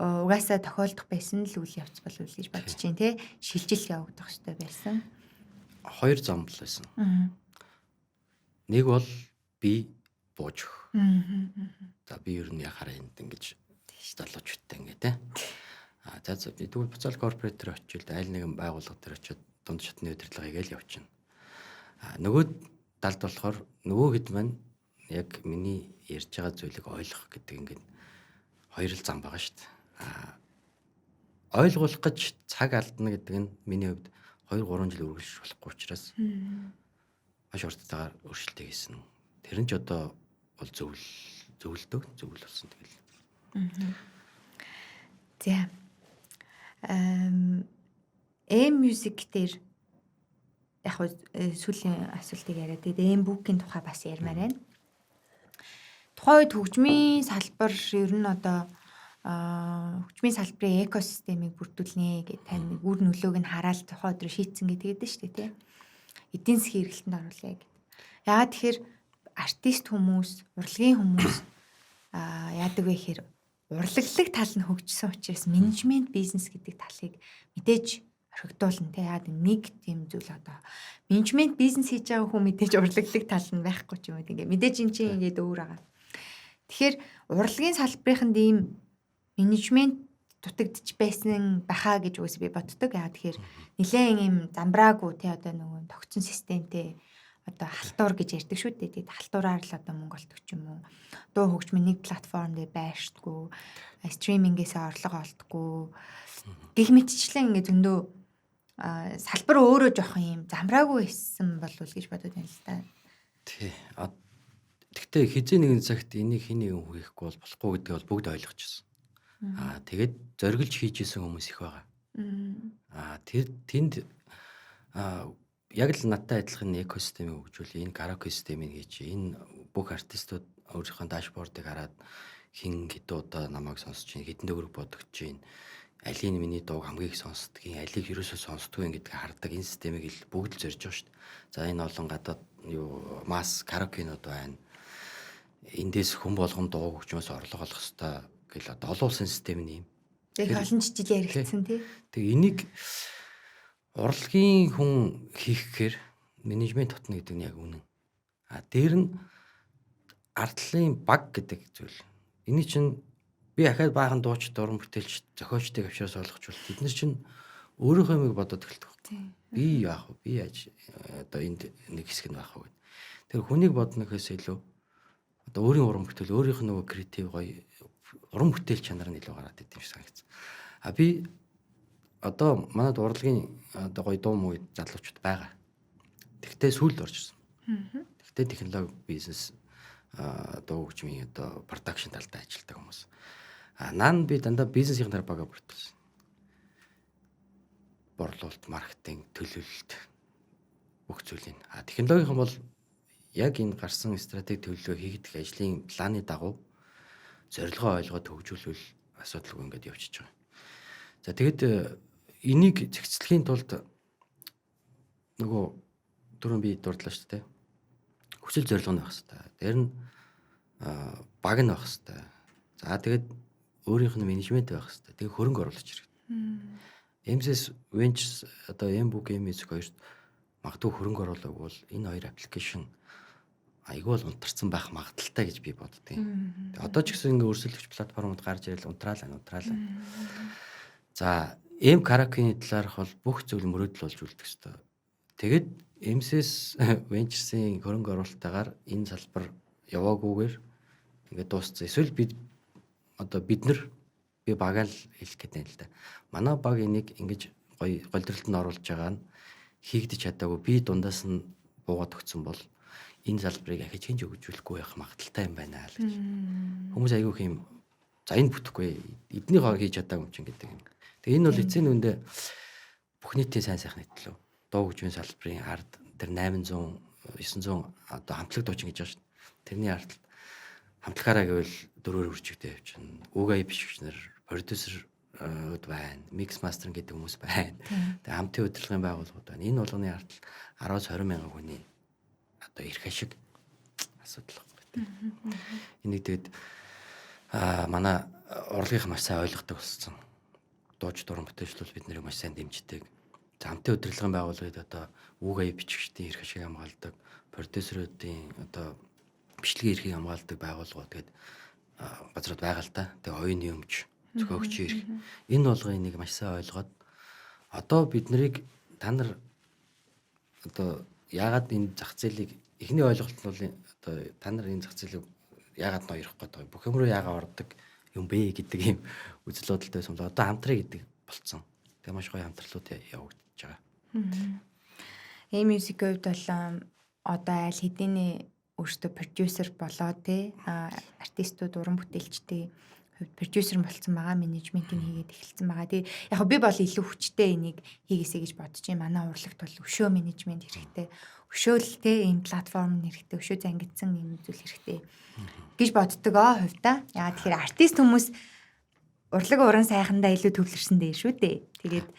угаасаа тохиолдох байсан л үйл явц болов уу гэж бодож чинь тий шилжил явагдах хэрэгтэй байсан. Хоёр зам л байсан. Нэг бол би бууж өгөх. За би ер нь яхаараа энд ингэж залуучуудтай ингэ тий. За би тэгвэл буцаал корпорат дээр очил айл нэгэн байгууллага дээр очиод дунд шатны удирдлага хийгээл явчихна. Нөгөө талд болохоор нөгөө хэд маань яг миний ярьж байгаа зүйлийг ойлгох гэдэг ингээд хоёр л зам байгаа шүү дээ. Ойлгох гэж цаг алдна гэдэг нь миний хувьд 2-3 жил үргэлжлэж болохгүй учраас маш урттайгаар өөрчлөлтөө хийсэн. Тэр нь ч одоо бол зөвлөдөг болсон тэгэл. За. Music дээр яг сүүлийн асуултыг яриад тэгээд book-ийн тухай бас ярмаар байна. Тухайн үед хөгжмийн салбар ер нь одоо хөгжмийн салбарын экосистемийг бүрдүүлнэ гэдэг тань үр нөлөөг нь хараад тухайн өдрөө шийдсэн гэдэг шүү дээ тий. Эдийн засгийн эргэлтэнд оруулъя гэдэг. Яагаад тэгэхээр артист хүмүүс, урлагийн хүмүүс яадаг вэ гэхээр урлаглаг тал нь хөгжсөн учраас менежмент бизнес гэдэг талыг мэдээж орхигдуулна те. Яагаад нэг тийм зүйл одоо менежмент бизнес хийж байгаа хүн мэдээж урлаглаг тал нь байхгүй ч юм уу. Ингээ мэдээж эн чинь ингээд өөр байгаа. Тэгэхээр урлагийн салбарынханд ийм менежмент дутагдж байсан бахаа гэж үгс би боддог. Яа тэгэхээр нэлээд ийм замбраагүй те одоо нөгөө тогтсон системтэй одоо халтуур гэж ярьдаг шүү дээ. Тэгээд халтуураар л одоо мөнгө олдог ч юм уу. Дуу хөгжмийн нэг платформ дээр байршдаггүй, стримингээс орлого олдоггүй. Гэх мэтчлэн ингээ зөндөө салбар өөрөө жоох юм замбраагүй байсан болов уу гэж бодод байна л да. Тий. Гэхдээ хизээ нэгэн цагт энийг хэн нэгэн хийхгүй бол болохгүй гэдгийг бол бүгд ойлгочихсон. Тэгээд зориглож хийж исэн хүмүүс их байгаа. Тэр тэнд яг л надтай адилхан экосистемийг хөгжүүл, энэ караоке системийг хийж, энэ бүх артистууд өөрийнхөө дашбордыг хараад хин хэдэн удаа намайг сонсож байна, хэдэн төгрөг бодогч байна, алийг миний дууг хамгийн их сонсдгийг, алийг ерөөсөө сонсдгүй гэдгийг хардаг энэ системийг л бүгд л зорж байгаа шүү дээ. За энэ олон гадаад масс караокенууд байна. Эндээс хүн болгон дуу хөгжмөөс орлого олох хэрэгтэй гэл одоо олон улсын систем нь юм. Тэгэхээр олон жижиг яригдсан тий. Тэгээ энийг урлагийн хүн хийхээр менежмент тотно гэдэг нь яг үнэн. Дээр нь ардлын баг гэдэг зүйл. Эний чинь би ахаад баахан дууч дуран бүтээлч зохиолчдыг авчраас ойлгочвол бид нар чинь өөрийнхөө юмыг бодоод эхэлдэг. Би яах вэ? Би яаж одоо энд нэг хэсэг нь байх вэ? Тэр хүнийг бодно гэхээс илүү одоо өөрийн уран бүтээл, өөрийнх нь нөгөө креатив гоё уран бүтээл чанар нь илүү гараад идэв шиг санагдсан. Би одоо манайд урлагийн одоо гоё дуу муу залуучууд байгаа. Тэгтээ сүүлд орж ирсэн. Тэгтээ технологи бизнес дуу хөгжмийн одоо продакшн талдаа ажилладаг хүмүүс. Наан би дандаа бизнесийн дараа бага бүртгэлсэн. Борлуулалт, маркетинг, төлөвлөлт бүх зүйлийг. Технологийн бол яг энэ гарсан стратеги төлөвлөгөө хийгдэх ажлын планы дагуу зорилгоо ойлгоод хөгжүүлвэл асуудалгүй ингээд явчихж байгаа. За тэгэд энийг зэгцлэхийн тулд нөгөө түрүүн би дурдлаа шүү дээ. Хүсэл зорилго нь байх хэрэгтэй. Дээр нь баг нь байх хэрэгтэй. За тэгээд өөрийнх нь менежмент байх хэрэгтэй. Тэгээ хөрөнгө оруулах хэрэгтэй. MSS Ventures одоо M-Book M-Music хоёрт магадгүй хөрөнгө оруулаг бол энэ хоёр аппликейшн айгүй л унтарсан байх магадaltaй гэж би боддیں۔ Тэгээ одоо ч гэсэн ингээ өрсөлдөгч платформуд гарч ирэл унтраалаа. За M-Karaoke-ийн талаарх бол бүх зүйл мөрөөдөл болж үлдэх ёстой. Тэгэд MSS Ventures-ийн хөрөнгө оруулалтаагаар энэ салбар яваагүйгээр ингээд дууссан. Эсвэл бид нар би багаал хэлэх гэдэг юм л да. Манай баг энийг ингэж гоё голдролтод оруулж байгаа нь хийгдэж чадаагүй. Би дундаас нь буугаад өгсөн бол энэ салбарыг ахиж хинж өгжүүлэхгүй байх магадaltaй юм байна л гэж. Хүмүүс айгүй хэм за энэ бүтэхгүй эдний хоо хийж чадаагүй юм чинь гэдэг юм. Тэгээ энэ бол эцсийн үндэ бүх нийтийн сайн сайхны төлөө. Дуу хөгжмийн салбарын ард тэр 800 900 одоо хамтлаг дуучин гэж байгаа шүү дээ. Тэрний ард хамтлагаараа гэвэл дөрөөр үржигдээ явчихна. Үгэй бишгчнэр, продюсеруд байна, микс мастеринг гэдэг хүмүүс байна. Тэгээ хамтын удирдлагын байгууллагууд байна. Энэ болгоны ард 10-20 мянган хүний одоо эрх ашиг асуудал байна. Энийг тэгээд манай урлагийнх маш сайн ойлгодог болсон. Дууч дуран бүтээлчлэл бид нарыг маш сайн дэмждэг. Хамтын удирдлагын байгууллагууд одоо үгэй бичгчдийн эрх ашиг хамгаалдаг, продюсеруудын одоо бичлэгийн эрхийг хамгаалдаг байгууллагууд тэгээд газрууд байгаа л да. Тэгээ оюуны өмч, зохиогчийн эрх. Энэ болгоны нэг маш сайн ойлгоод одоо бид нарыг та нар одоо яагаад энэ зах зээлийг эхний ойлголт нь бол одоо та нар энэ зах зээлийг яагаад ноёрох гэдэг бүх юм руу яагаад ордог юм бэ гэдэг юм үзэл бодолтой байсан бол одоо хамтраа гэдэг болцсон. Тэгээ маш гоё хамтрлууд явагдаж байгаа. M-Music-ийн хувьд бол одоо аль хэдийн өөртөө продюсер болоо те артистууд уран бүтээлчдийн хувьд продюсер болсон байгаа, менежментийг хийгээд эхэлсэн байгаа. Тэгээ яг би бол илүү хүчтэй энийг хийгээсэй гэж бодож байна. Манай урлагт бол өшөө менежмент хэрэгтэй. Өшөөлтэй ийм платформ хэрэгтэй, өшөө зангидсан ийм зүйл хэрэгтэй гэж боддог хувьдаа. Яа тэгэхээр артист хүмүүс урлаг уран сайхандаа илүү төвлөрсөн дээ шүү дээ. Тэгээд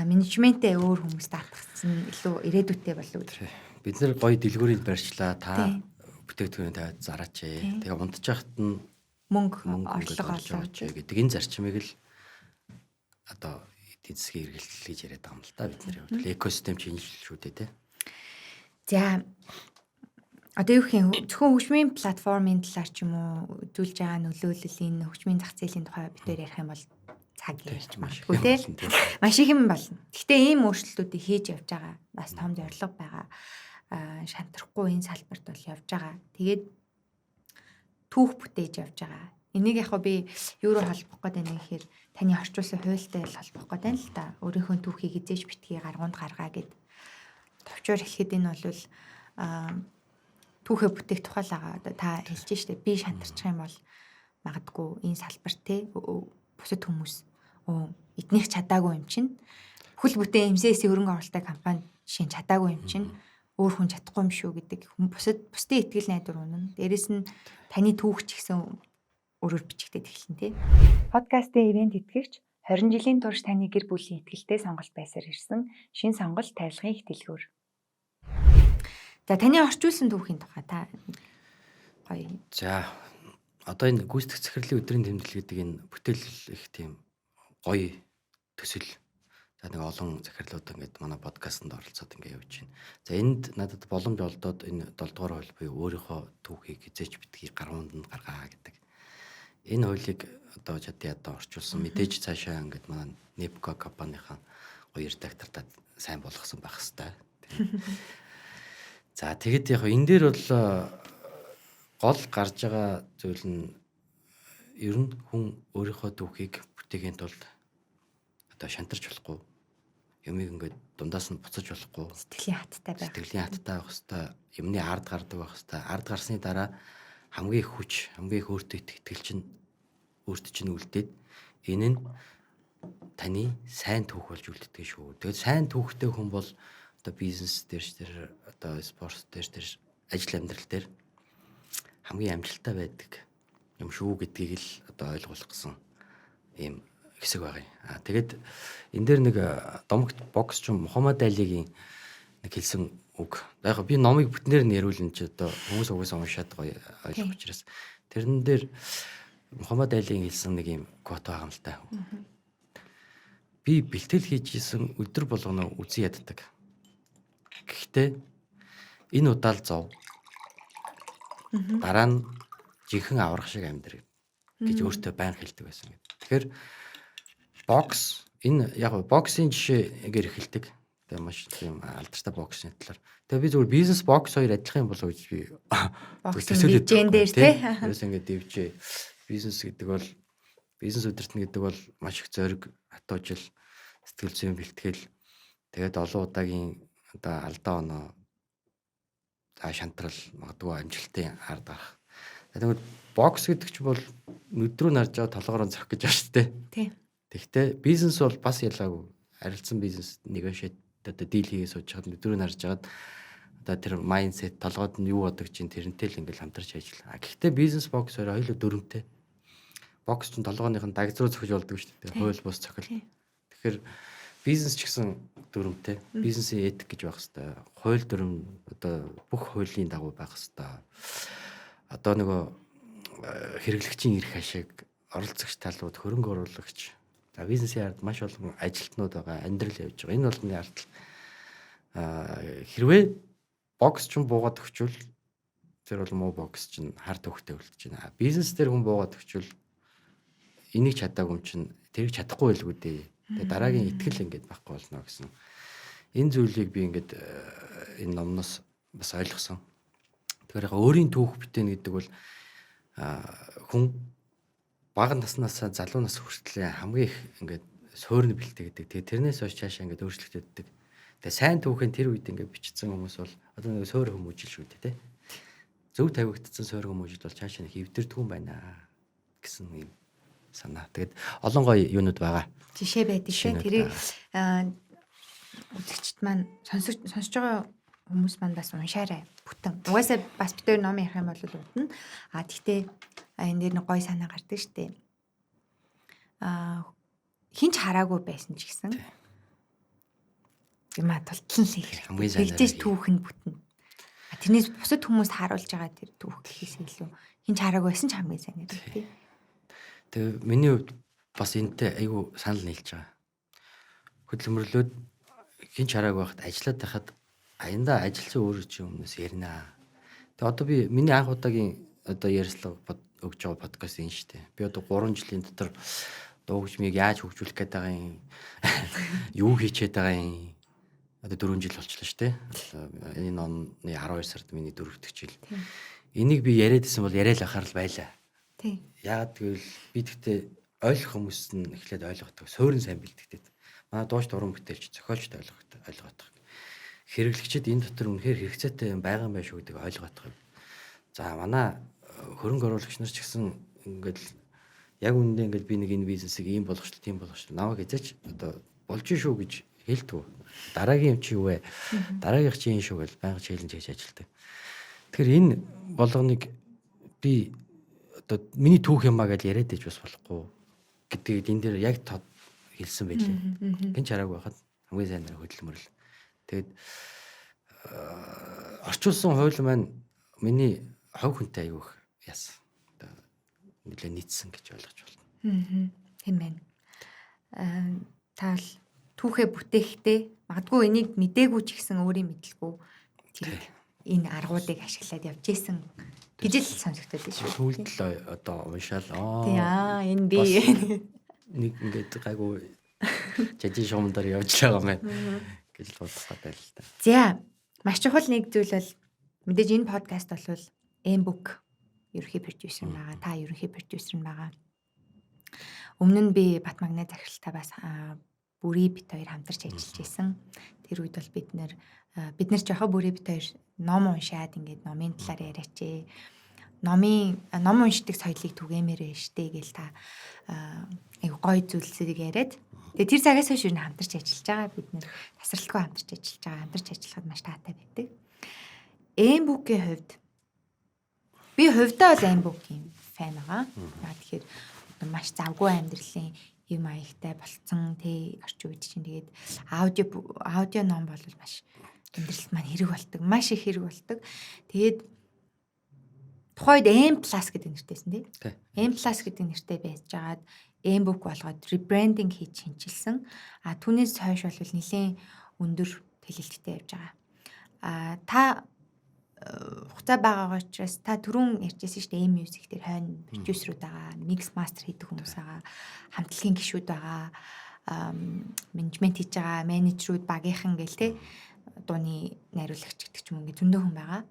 менежментээ өөр хүмүүс даатгсан илүү ирээдүйтэй болов уу? Бид нэр гоё дэлгүүрийг барьчлаа. Та бүтээгдэхүүнээ тавиад зараач. Тэгээ унтж яхад нь мөнгө орлого олооч гэдэг энэ зарчмыг л одоо эзэсгийн эргэлт гэж яриад байгаа юм л да бид нэр хувьд. Экосистем шинжилэл шүү дээ тий. За одоо юу гэх юм зөвхөн хөгжмийн платформын талаар ч юм уу үзүүлж байгаа нөлөөлөл энэ хөгжмийн зах зээлийн тухай бид нэр ярих юм бол цаг ярьж магадгүй тий. Маш их юм болно. Гэхдээ ийм өөрчлөлтүүдийг хийж явж байгаа бас том зорилго байгаа. Шантрахгүй энэ салбарт бол явж байгаа. Тэгээд түүх бүтээж явж байгаа. Энийг яг би юу руу холбох гээд байна гэхээр таны орчуулсан хуультай холбох гээд байна л да. Өөрийнхөө түүхийг эзэж битгий гаргуунд гаргаа гэд. Товчоор хэлэхэд энэ бол түүхээ бүтээх тухайлгаа одоо та хэлж штэ би шантарчих юм бол магадгүй энэ салбар те бусад хүмүүс эднийх чадаагүй юм чинь хөл бүтээн эмзээсийн хөрөнгө оруулалттай компани жишээ чадаагүй юм чинь өөр хүн чадахгүй юм шүү гэдэг бусдын итгэл найдвар үнэн. Дээрэс нь таны түүх ч гэсэн өөрөөр бичигдээд эхэлнэ тий. Подкастын ивент итгэгч 20 жилийн турш таны гэр бүлийн итгэлтэй сонголт байсаар ирсэн шин сонголт тавилгын их дэлгүүр. За таны орчуулсан түүхийн тухай та гоё. За одоо энэ гүйцэтгэх захирлын өдрийн тэмдэглэл гэдэг энэ бүтээл их тийм гоё төсөл. За нэг олон захирлууд ингээд манай подкастт оролцоод ингээд явж байна. За энд надад боломж олдоод энэ 7 дугаар хууль буюу өөрийнхөө түүхийг хизээч битгий гаргуунд нь гаргаа гэдэг. Энэ хуулийг одоо чадиадаа орчуулсан мэдээж цаашаа ингээд манай Nepco компанийн гоё редактортаа сайн болгосон байх хэвээр. За тэгэд яг энэ дээр бол гол гарч байгаа зүйл нь ер нь хүн өөрийнхөө түүхийг бүтээхийн тулд одоо шантарч болохгүй юмыг ингээд дундаас нь буцаж болохгүй Сэтгэлийн хаттай байх. Сэтгэлийн хаттай байх хэвээр юмны ард гардаг байх хэвээр ард гарсны дараа хамгийн их хүч хамгийн их өөртөө итгэл чинь өөртөө чинь үлдээд энэ нь таны сайн түүх болж үлддэг шүү. Тэгээд сайн түүхтэй хүн бол одоо бизнес дээр одоо спорт дээр ажил амьдрал дээр хамгийн амжилттай байдаг юм шүү гэдгийг л одоо ойлгуулах гэсэн ийм хэсэг байгаа юм. Тэгээд энэ дээр нэг домогт боксч Мухаммад Алигийн нэг хэлсэн үг. Яг би номыг бүтнээр нь яриулна ч одоо хүмүүс угаасаа уншаад гоё ойлгох учраас тэрэн дээр Мухаммад Алигийн хэлсэн нэг юм квот байгаа юм л та. Би бэлтгэл хийж исэн өдөр болгоно үзэн яддаг. Гэхдээ энэ удаал зов. Дараа нь жинхэнэ аврах шиг амьдрыг гэж өөртөө байн хэлдэг байсан гэдэг. Тэгэхээр бокс энэ яг боксын жишээгээр эхэлдэг. Тэгээ маш тийм алдартай боксны талаар. Тэгээ би зүгээр бизнес бокс хоёр адилхан юм болов гэж би төсөөлөд дээр тий. Тэрс ингэ дэвжээ. Бизнес гэдэг бол бизнес удирдна гэдэг бол маш их зориг, хатуужил, сэтгэл зүйн бэлтгэл. Тэгээд олон удаагийн одоо алдаа оноо шантрал магадгүй амжилтын ард гарах. Тэгээд бокс гэдэг чинь бол нүдрүү нарж байгаа толгоороо зах гэж байна шүү дээ. Тий. Тэгэхдээ бизнес бол бас ялгаагүй. Харилцан бизнес negotiate одоо дийл хийгээ сууж хаад нүдрүү нарж хагаад одоо тэр майндсет толгойд нь юу бодог чинь тэрнтэй л ингээл хамтарч ажиллаа. Гэхдээ бизнес бокс хоёроо дөрвөнтэй. Бокс чинь толгойных нь дагз руу зөхиж болдог шүү дээ. Хууль бус цохил. Тэгэхээр бизнес ч гэсэн дүрмтэй. Бизнесийн этик гэж байх хэвээр. Хууль дүрм одоо бүх хуулийн дагуу байх хэвээр. Одоо нөгөө хэрэглэгчийн эрх ашиг, оролцогч талууд, хөрөнгө оруулагч, за бизнесийн ард маш олон ажилтнууд байгаа, амьдрал явж байгаа. Энэ болгоны ард хэрвээ бокс ч буугаад өгчвөл тэр бол муу бокс чинь хард хөвгтэй үлдэж байна. Бизнес дээр хүн буугаад өгчвөл энийг чадаагүй юм чинь тэрийг чадахгүй байлгүй дээ. Тэгээ дараагийн итгэл ингээд байхгүй болно гэсэн. Энэ зүйлийг би ингээд энэ номноос бас ойлгосон. Тэгэхээр яг өөрийн түүх битээн гэдэг бол хүн бага наснаас залуу нас хүртэл хамгийн их ингээд суурны бэлтгэдэг. Тэгээ тэрнээс хойш цаашаа ингээд өөрчлөгдөж. Тэгээ сайн түүхэн тэр үед ингээд бичсэн хүмүүс бол одоо нэг суур хүмүүжил шүү дээ, тэ. Зөв тавигдсан суур хүмүүжил бол цаашаа нэг эвдэрдгүн байна гэсэн юм санаа. Тэгээд олон гоё юунууд байгаа. Жишээ байдаг шээ. Тэрийг үзэгчд маань сонсож байгаа хүмүүс маань бас уншаарай. Бүтэн. Угаасаа бас бид өөр ном ярих юм бол утна. Гэхдээ энэ дээр нэг гоё санаа гардаг штеп. Хинч хараагүй байсан ч гэсэн. Юмаа тултлан л их. Тэгжээж түүхэнд бүтэн. Тэрнээс бусад хүмүүст харуулж байгаа тэр түүх гэхээс илүү хинч хараагүй байсан ч хамгийн сайн гэдэг тий. Тэгээ миний хувьд бас энэтэй айгүй санал нийлж байгаа. хөдөлмөрлөөд хин чарааг байхад ажиллаад байхад аяндаа ажилласан өөрөө чи өмнөөс ярина. Тэгээ одоо би миний анх удаагийн одоо ярьцлага өгж байгаа подкаст энэ шүү дээ. Би одоо 3 жилийн дотор дуу хөгжмийг яаж хөгжүүлэх гээд байгаа юм, юу хийчээд байгаа юм. Одоо 4 жил болчихлоо шүү дээ. Энэ оны 12 сард миний 4-р жил. Энийг би яриад исэн бол яриад ахаар л байлаа. Тийм. Яагаад гэвэл би тэгтээ ойлгох хүмүүс нь эхлээд ойлгодог. Суурин сайн бэлддэг. Манай дууч дуран бүтээлч зохиолчд ойлгодог. Хэрэглэгчид энэ дотор үнэхээр хэрэгцээтэй юм байгаа юм байна шүү гэдэг ойлгодог. За манай хөрөнгө оруулагч нар ч гэсэн ингээд яг үүндээ ингээд би нэг энэ бизнесийг ийм болгочлоо, тийм болгочлоо. Намайг эзэж одоо болж шүү гэж хэлдэг. Дараагийн юм чи юу вэ? Дараагийнх чи энэ шүү гэж байнга челленж хийж ажилладаг. Тэгэхээр энэ болгоныг би одоо миний түүх юмаа гэж яриад иж бас болохгүй гэдгийг энэ дээр яг хэлсэн байлээ. Гин чарааг байхад хамгийн сайн нэр хөдөлмөрл. Тэгэд орчуулсан хууль маань миний хов хүнтэй аягүй яасан. Одоо нэлээ нийцсэн гэж ойлгож байна. Тийм байна. Таал түүхээ бүтээхдээ магадгүй энийг мдээгүй ч гэсэн өөрийн мэдлгүй тэр энэ аргуудыг ашиглаад явж исэн гэж л сонсогдоод байна шүү. Сүүлд л одоо уншаал Тийм энэ би нэг ингээд гайгүй жижиг шуумдаар явж байгаа юм байна гэж л бодох гэдэг л та. За маш чухал нэг зүйл бол мэдээж энэ подкаст бол M-book ерөнхий продюсер нь байгаа. Та ерөнхий продюсер нь байгаа. Өмнө нь би Батмагнай захиралтай бас бүрий бит хоёр хамтарч ажиллаж исэн. Тэр үед бол бид нар жохоо бүрий бит хоёр ном уншаад ингээд номын талаар яриач. Ном уншдаг соёлыг түгээмээр байна штэ гэл та гоё зүйлсийг яриад. Тэгээ тэр цагаас хойш юу хамтарч ажиллаж байгаа. Бид нэр тасралтгүй хамтарч ажиллаж байгаа. Хамтарч ажиллахад маш таатай байдаг. M-book-ийн хувьд би хувьдаа бол M-book-ийн фан байгаа. Тэгэхээр маш завгүй амьдралын юм аягтай болцсон тий орчин үед чинь тэгээд аудио ном бол маш амьдралд маань хэрэг болдог. Маш их хэрэг болдог. Тэгээд тухайд M+ гэдэг нэртэйсэн тий. M+ гэдэг нэртэй байж байгаад M-book болгоод rebranding хийж шинжилсэн. Түүнээс хойш бол нэлийн өндөр төлөлттэй явж байгаа. Та хугацаа байгаа учраас та түрүүн ярьжсэн шүү дээ M-music дээр хойно продюсерүүд байгаа, mix master хийдэг хүмүүс байгаа, хамтлагийн гишүүд байгаа, менежмент хийж байгаа, менежерүүд багийнхан гэл те дууны найруулагч гэдэг ч юм ингээ зөндөө хүн байгаа.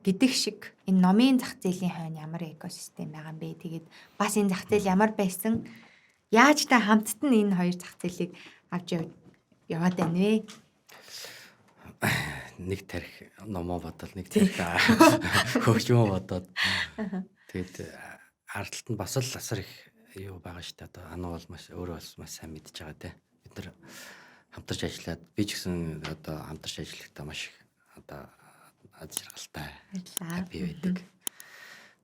Гэдэг шиг энэ номын зах зээлийн хойно ямар экосистем байгаа юм бэ? Тэгээд бас энэ зах зээл ямар байсан? Яаж та хамтд нь энэ хоёр зах зээлийг авч яваад байна вэ? Нэг тарих номоо бодол, нэг тарих хөгжмөө бодоод тэгээд ардталт нь бас л асар их юу байгаа шүү дээ. Одоо анаа бол маш өөрөө бас маш сайн мэдж байгаа те. Бид нар хамтарч ажиллаад би ч гэсэн одоо хамтарч ажиллахдаа маш их одоо аз жаргалтай би байдаг.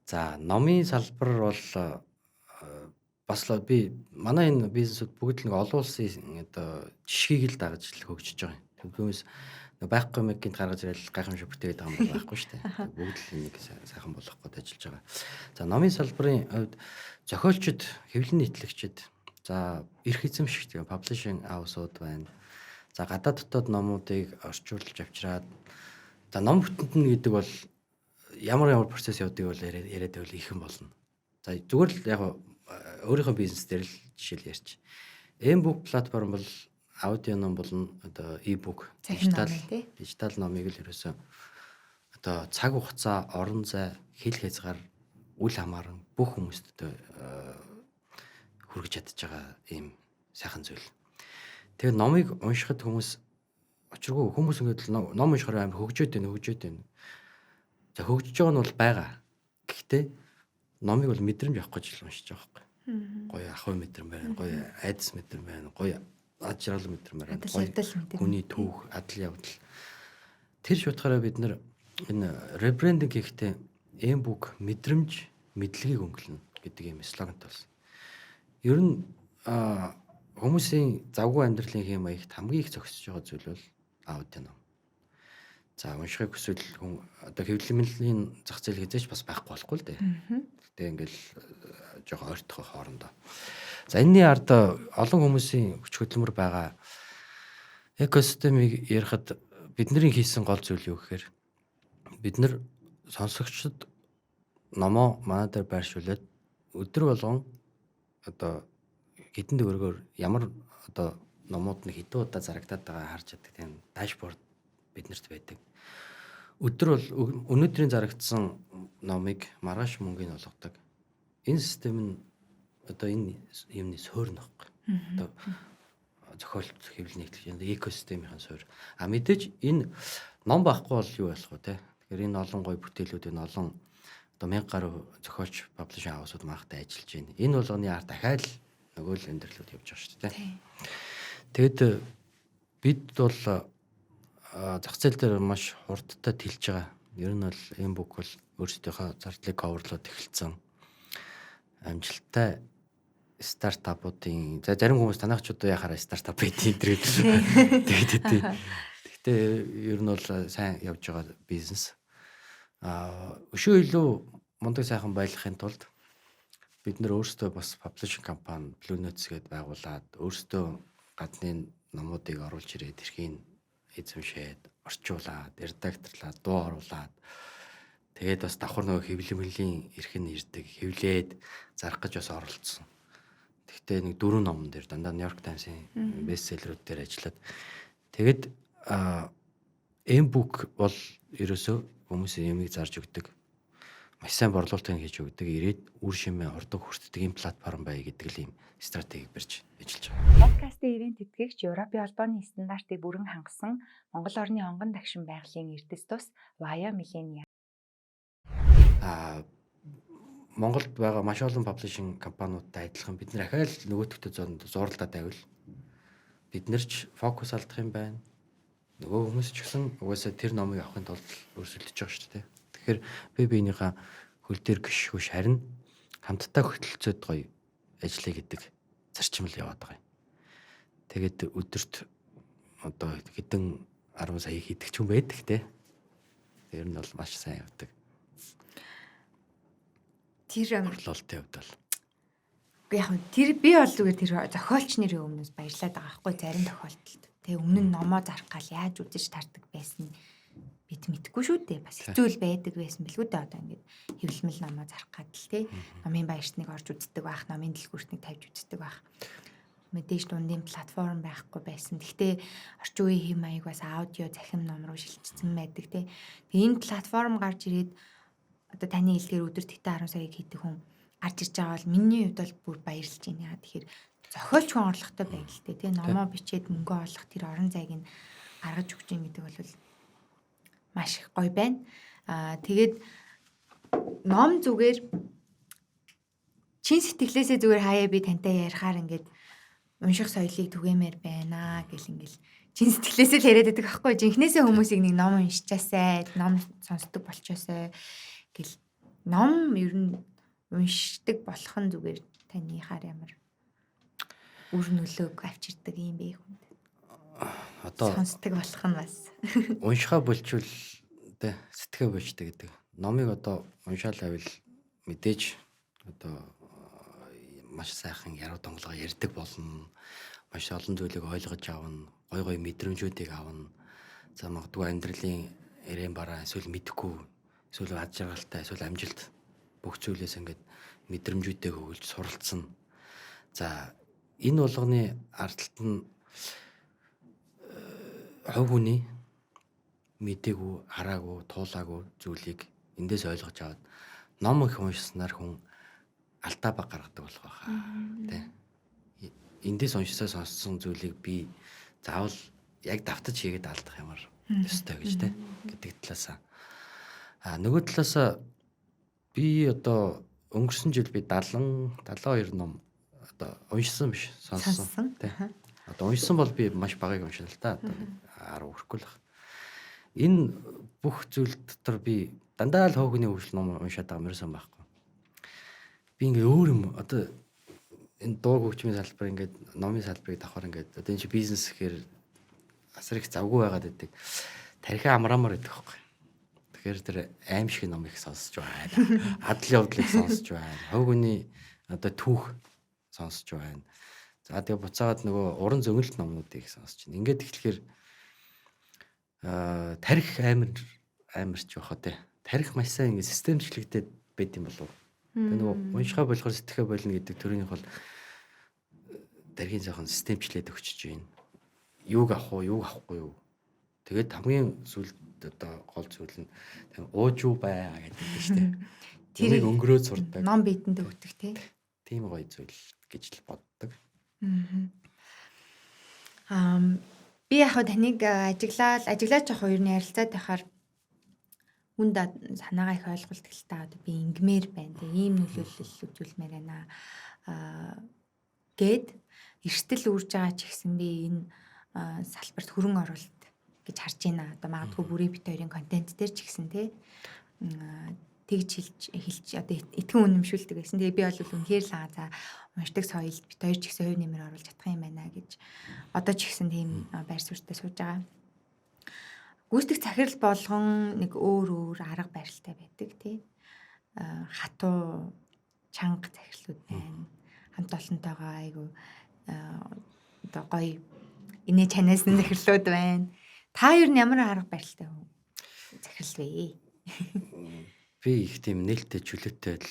За номын салбар бол бас л би манай энэ бизнесүүд бүгд нэг олон улсын одоо жишгийг л дагаж л хөгжиж байгаа юм. Түүнээс байхгүй юм гинт гаргаж ирэл гайхамшиг бүтээгээд байгаа юм бол байхгүй шүү дээ. Бүгд л нэг сайхан болох гээд ажиллаж байгаа. За номын салбарын хувьд зохиолчид, хэвлэл нийтлэгчид, за эрх эзэмшигч гэх publishing house-ууд байна. За гадаад дотоод номуудыг орчуулж авчираад за ном бүтэнтэн гэдэг бол ямар процесс явуудыг бол яриад байвал их юм болно. За зүгээр л яг өөрийнхөө бизнес дээр л жишээл ярьч. M-book платформ бол аудио ном болон одоо e-book дижитал номыг л ерөөсөө одоо цаг хугацаа, орон зай, хэл хязгаар үл хамааран бүх хүмүүст одоо хүргэж чадж байгаа ийм сайхан зүйл. Тэгээд номыг уншихад хүмүүс очиргүй хүмүүс ингээд ном уншихаар амар хөгжөөд байна. За хөгжиж байгаа нь бол байгаа. Гэхдээ номыг бол мэдрэмж авах гэж уншиж байгаа байхгүй. Гоё ахуй мэдрэмж байна, гоё айдас мэдрэмж байна, гоё ад жаргал мэдрэмж байна, гоё хүний түүх, адал явдал. Тэр шуутгаараа бид нар энэ ребрендинг хийхдээ M-book мэдрэмж, мэдлэгийг өнгөлнө гэдэг юм слогантай болсон. Ер нь хүмүүсийн завгүй амьдралын хэм маягт хамгийн их зохицож байгаа зүйл бол аудио ном. За уншихыг хүсвэл хүн одоо хэвлэлийн зах зээл хязгаарч бас байхгүй болохгүй л дээ. Гэтэ ингээл жоохон ойртох хоорондоо. За энэний ард олон хүмүүсийн хүч хөдөлмөр байгаа. Экосистемийг ярихад бидний хийсэн гол зүйл юу гэхээр бид нар сонсогчдод номоо манай дээр байршуулад өдөр болгон одоо хэдэн төгрөгөөр ямар одоо номууд нь хэдэн удаа зарагдаад байгаа харж чаддаг тийм дашборд биднэрт байдаг. Өдөр бол өнөөдрийн зарагдсан номыг маргааш мөнгөний олгодог. Энэ систем нь одоо энэ юмны суурь нөхгүй. Одоо зохиолт хэвлэл нэгтгэж экосистемийн суурь. А мэдээж энэ ном байхгүй бол юу болох вэ те? Тэгэхээр энэ олон гой бүтээлүүд энэ олон одоо 1000 гаруй зохиолч паблишинг хаусууд маахтай ажиллаж байна. Энэ болгоны ард дахиад л нөгөө л өндөрлүүд явж байгаа шүү дээ. Тэгэд бид бол зах зээл дээр маш хурдтай тэлж байгаа. Ер нь бол энэ бүк бол өөрсдийнхөө зардлыг коверлоод эхэлсэн. Амжилттай стартапуудын зарим хүмүүс танахчууд яхаараа стартап байдгийг тэгээд гэхдээ ер нь бол сайн явж байгаа бизнес. Өшөө илүү мундаг сайхан байхын тулд бид нэр өөрсдөө бас паблишинг компани Blue Notes гэдээ байгуулад өөрсдөө гадны номуудыг оруулж ирээд эрхийн эзэмшээд орчуулад, редакторлаад, дуу оруулаад тэгээд бас давхар нөгөө хэвлэмэлийн эрхэн ирдэг хэвлээд зарах гэж бас оролцсон. Тэгтээ нэг 4 номон дээр дандаа Нью-Йорк Таймсын бестселлерүүд дээр ажиллаад тэгээд M-book бол ерөөсөө хүмүүсийн ямиг зарж өгдөг. Маш сайн борлуулалтыг хийж өгдөг. Ирээд үр шимээ ордог хүртдэг ийм платформ бай гэдэг л ийм стратеги барьж ажиллаж байгаа. Подкастын ивент тэтгэгч Европын холбооны стандартыг бүрэн хангасан Монгол орны онгон дагшин байгалийн эрдэс тус Via Millennia. Монголд байгаа маш олон паблишинг компаниудтай адилхан бид нэр ахаал нөгөөтгтөө зурлаад байвал бид нар ч фокус алдах юм байна. Нөгөө хүмүүс ч гэсэн угаасаа тэр номыг авахын тулд өрсөлдөж байгаа шүү дээ. Тэгэхээр би биенийхээ хөл дээр гიშгүй харин хамтдаа хөтөлцөөд гоё ажиллая гэдэг зарчмал яваад байгаа юм. Тэгээд өдөрт одоо хэдэн 10 сая хийдэг ч юм байдаг те. Тэр нь бол маш сайн явдаг. Тэр борлуулалтын хувьд бол яг тэр би бол зүгээр тэр зохиолч нарын өмнөөс баярлаад байгаа байхгүй зарим тохиолдолд. Тэгээ өмнө нь номоо зарах гал яаж үзэж тардаг байсан бид мэдэхгүй шүү дээ. Бас хэцүү л байдаг байсан билгүй дээ. Одоо ингээд хэвлэмэл номоо зарах гал тий. Номын баяртныг орж үздэг байх, номын дэлгүүртнийг тавьж үздэг байх. Мэдээж дундын платформ байхгүй байсан. Гэхдээ орчин үеийн хэм маяг бас аудио захим ном руу шилжчихсэн байдаг тий. Тэгээ энэ платформ гарч ирээд одоо таны хэлгээр өдөр тэтэ 10 саяг хийдэг хүн гарч ирж байгаа бол миний хувьд бол бүр баярлж байна. Тэгэхээр зохиолч хүн орлоготой байг л дээ тий. Номоо бичээд мөнгө олох тэр орон зайг нь гаргаж өгч юм гэдэг бол маш их гоё байна. Тэгээд ном зүгээр чин сэтгэлээсээ зүгээр хаяа би тантай ярихаар ингээд унших соёлыг түгээмээр байна гэл ингээл чин сэтгэлээсээ л яриад байдаг аахгүй. Жинхнээсээ хүмүүсийг нэг ном уншичаасай, ном сонсдог болчоосай гэл ном ер нь уншдаг болох нь зүгээр танийхаар ямар үр нөлөөг авчирдаг юм бэ хүнд. Одоо сонсдог болох нь бас уншихаа болчвол тэ сэтгэхээ болчтой гэдэг. Номыг одоо уншаал авил мэдээж одоо маш сайхан яруу тонголоо ярьдаг болно. Маш олон зүйлийг ойлгож авна, гой гой мэдрэмжүүдийг авна. За магадгүй амьдралын эрээн бараа эсвэл мэдэхгүй, эсвэл ад жаргалтай, эсвэл амжилт бүх зүйлээс ингээд мэдрэмжүүдээ хөвлөж суралцсан. За энэ болгоны ардталт нь хувь хүний мэдээгүй, хараагүй, туулаагүй зүйлийг эндээс ойлгож аваад ном их уншсанаар хүн алдаа баг гаргадаг болох байхаа. Тэ. Эндээс уншсаа сонссон зүйлийг би заавал яг давтаж хийгээд алдах юмар өстой гэж тэ гэдэг талаасаа. Нөгөө талаасаа би одоо өнгөрсөн жил би 72 ном одоо уншсан биш сонссон тэ. Одоо уншсан бол би маш багыг уншсан л та. Одоо 10 хүрэхгүй л байна. Энэ бүх зүйл дотор би дандаа л хоогийн хөвшил ном уншаад байгаа мөрсөн байхгүй. Би ингээ өөр юм одоо энэ дуу хөгжмийн салбар ингээд номын салбарыг давхар ингээд одоо энэ чи бизнес гэхээр асар их завгүй байгаад байдаг. Тархиа амраамаар байдаг байхгүй. Тэгэхээр тэр аим шиг ном их сонсож байна. Адал явдлыг сонсож байна. Хоогийн одоо түүх сонсож байна. За тэгээ буцаагаад нөгөө уран зөмөлт номнуудыг сонсч байна. Ингээд тэгэхээр тарих амарч байх үү те. Тарих маш сайн ингээд системчлэгдээд байд юм болов уу? Тэгээ нөгөө уншихаа болохоор сэтгэхэ болно гэдэг төрөнийх бол дархийн жоохон системчлээд өгчөж байна. Юуг авах уу, юуг авахгүй юу? Тэгээд хамгийн сүүлд одоо гол зүйл нь ууж юу бай гэдэг нь шүү дээ. Тэрийг өнгөрөөд сурдаг. Ном бидэнд өгдөг тий. Тийм гоё зүйл гэж л боддог. Би яг таныг ажиглаач яг хоёрын ярилцаад байхаар хүнд санаагаа их ойлголт л та одоо би ингмээр байна. Тэгээ ийм нөлөөлөл үзүүлмээр байна. Гэд эрсдэл үрж байгаа ч гэсэн би энэ салбарт хөрөн оруулалт гэж харж байна. Одоо магадгүй бүрийн бит хоёрын контент дээр ч гэсэн тий тэгж хэлж одоо итгэн үнэмшүүлдэг гэсэн. Тэгээ би бол үнэхээр л за уншдаг соёлд бит хоёр ч гэсэн хувь нэмэр оруулж чадах юм байна гэж одоо ч гэсэн тийм байр суурьтай сууж байгаа. Гүйцэтгэх захирал болгон нэг өөр арга барилтай байдаг тий. Хатуу чанга захирлууд байна. Хамт олонтойгоо айгу одоо гоё инээ чанаас захирлууд байна. Та ер нь ямар арга барилтай захирал вэ? Би их тийм нээлттэй чөлөөтэй л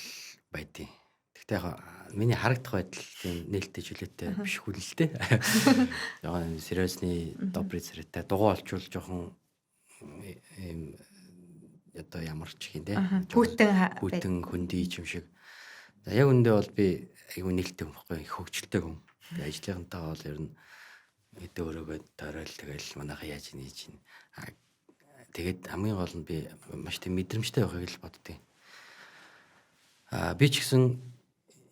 байдیں۔ Гэхдээ яг миний харагдах байдал тийм нээлттэй чөлөөтэй биш хүл л дээ. Яг сериосны добрый зэрэгтэй дугуй олчвол жоохон ийм одоо ямар ч юм те. Хүйтэн хөндөй юм шиг. За яг үндэ бол би айгүй нээлттэй хүн байхгүй хөвгчлөлтэй хүн. Би ажлынхантаа бол ер нь өдөө өрөөгөө тойрол тэгэл манайха яаж нээж ин. Тэгээд хамгийн гол нь би маш тийм мэдрэмжтэй байхыг л боддیں۔ Би ч гэсэн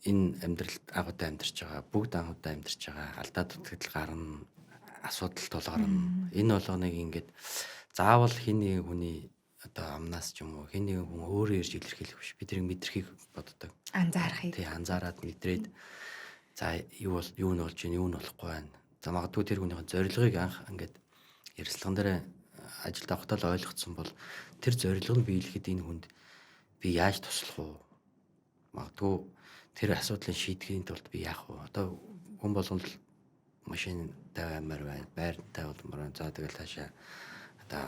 энэ амьдралд агуудаа амьдарч байгаа, бүгд агуудаа амьдарч байгаа, алдаа дутагдал гарна, асуудал тулгарна. Энэ болгоныг ингээд заавал хин нэгэн хүний одоо амнаас ч юм уу хин нэгэн хүн өөрөө ирж илэрхийлэх биш. Би тэрийг мэдрхийг боддог. Анзаарахыг. Тий, анзаараад мэдрээд за юу нь болж байна, юу нь болохгүй байна. За магадгүй тэр хүнийхээ зорилгыг анх ингээд ярилцлаган дээр ажилд авахтаа л ойлгоцсон бол тэр зорилго нь биелэхэд энэ хүнд би яаж туслах уу? Магадгүй тэр асуудлыг шийдэхийн тулд би яах вэ? Одоо хүн болгон л машин тавиамаар байна, байртай болмоор байна. За тэгэл таашаа одоо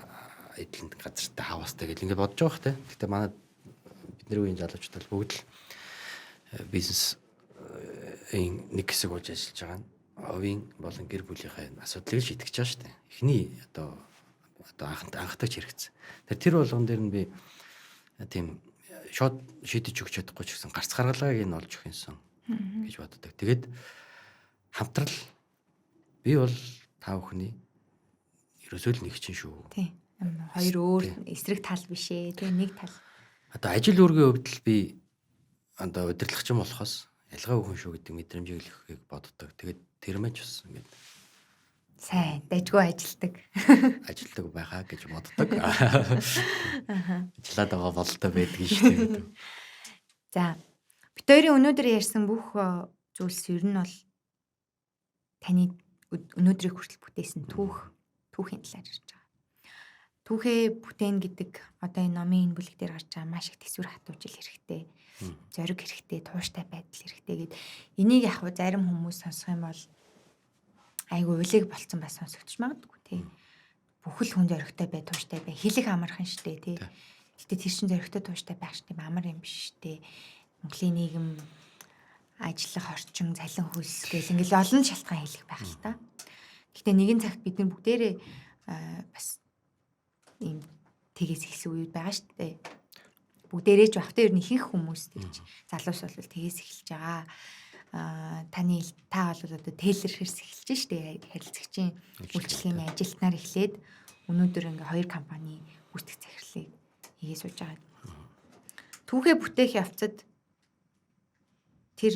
эдлэнд газартай хаваастай гэл ингээд бодож байгаа хэ. Гэтэ манай бидний үеийн залуучууд бол бүгд л бизнес нэг хэсэг болж ажиллаж байгаа. Овийн болон гэр бүлийнхээ асуудлыг шийдэж байгаа шүү дээ. Эхний одоо анхдагч хэрэгцээ. Тэр болгон дээр нь би тийм шууд шийдэж өгч чадахгүй ч гэсэн гарц гаргалгааг нь олж өгөх юмсан гэж боддог. Тэгээд хамтрал би бол та бүхний ерөөсөө л нэг чинь шүү. Тийм. Хоёр өөр эсрэг тал биш ээ. Тэгээ нэг тал. Одоо ажил үүргийн хувьд л би одоо удирдлагч юм болохоос ялгаагүй хүн шүү гэдэг мэдрэмжийг л өгөхийг боддог. Тэгээд тэр мэж бас ингээд сайн дайггүй ажилдаг. Ажилдаг байхаа гэж боддог. Ажиллаад байгаа бололтой байдаг шүү дээ. За бид хоёрын өнөөдөр ярьсан бүх зүйлс ер нь бол таны өнөөдрийг хүртэл бүтээсэн түүхийн талаар ярьж байгаа. Түүхээ бүтээн гэдэг одоо энэ номын энэ бүлэг дээр гарч байгаа маш их төсвөр хатуужил хэрэгтэй. Зориг хэрэгтэй, тууштай байдал хэрэгтэй гэд энийг яг зарим хүмүүс сонсох юм бол айгу улиг болцсон бас сонсогдож магадгүй тий. Бүхэл хүн зоригтой бай, тууштай бай. Хэлэх амархан штэ тий. Гэтэ тэр чин зоригтой тууштай байх штэ амар юм биш штэ. Монголын нийгэм ажиллах орчин, цалин хөлс гэл ингээл олон шалтгаан хэлэх байх л та. Гэтэ нэгэн цагт бид нар бүгдээрээ бас ийм тэгээс эхэлсэн үед байгаа штэ. Бүгдээрээ ч багтаа ер нь ихэнх хүмүүс тэгж залуус бол тэгээс эхэлж байгаа. Та бол одоо тейлерхэрс эхэлж штэ харилцагчийн үйлчлэгийн ажилтнаар эхлээд өнөөдөр ингээ хоёр компани гүйцэтгэх захирлыг хийгээ сууж байгаа. Түүхээ бүтээх явцад тэр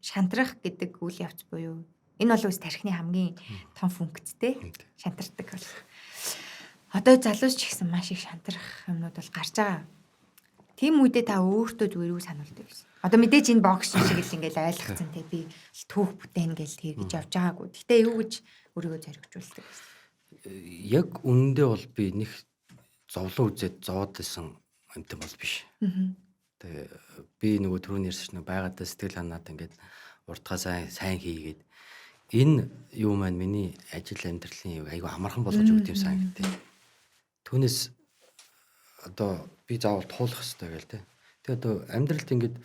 шантрах гэдэг үйл явц буюу энэ бол тархины хамгийн том функцтэй шантардаг бол. Одоо залуус ч гэсэн маш их шантрах юмнууд бол гарч байгаа. Тийм үедээ та өөртөө зүгээр үү сануулдаг байсан. Одоо мэдээж энэ бокс шиг л ингээл ойлгоцсон те би түүх бүтээн гэл тэгж явж байгаагүй. Гэтэ юу гэж өөрийгөө зоригжуулдаг байсан. Яг үнэндээ бол би нэг зовлон үзээд зовоод байсан юмтай бол биш. Тэгээ би нөгөө түрүүний ярьсан нэг байгаадаа сэтгэл ханаад ингээд уртгаа сайн хийгээд энэ юу маань миний ажил амьдралын айгүй амархан болгож өгд юм санагдтыг. Түүнээс одоо би заавал туулах хэрэгтэй гэл те. Тэгээ одоо амьдралд ингээд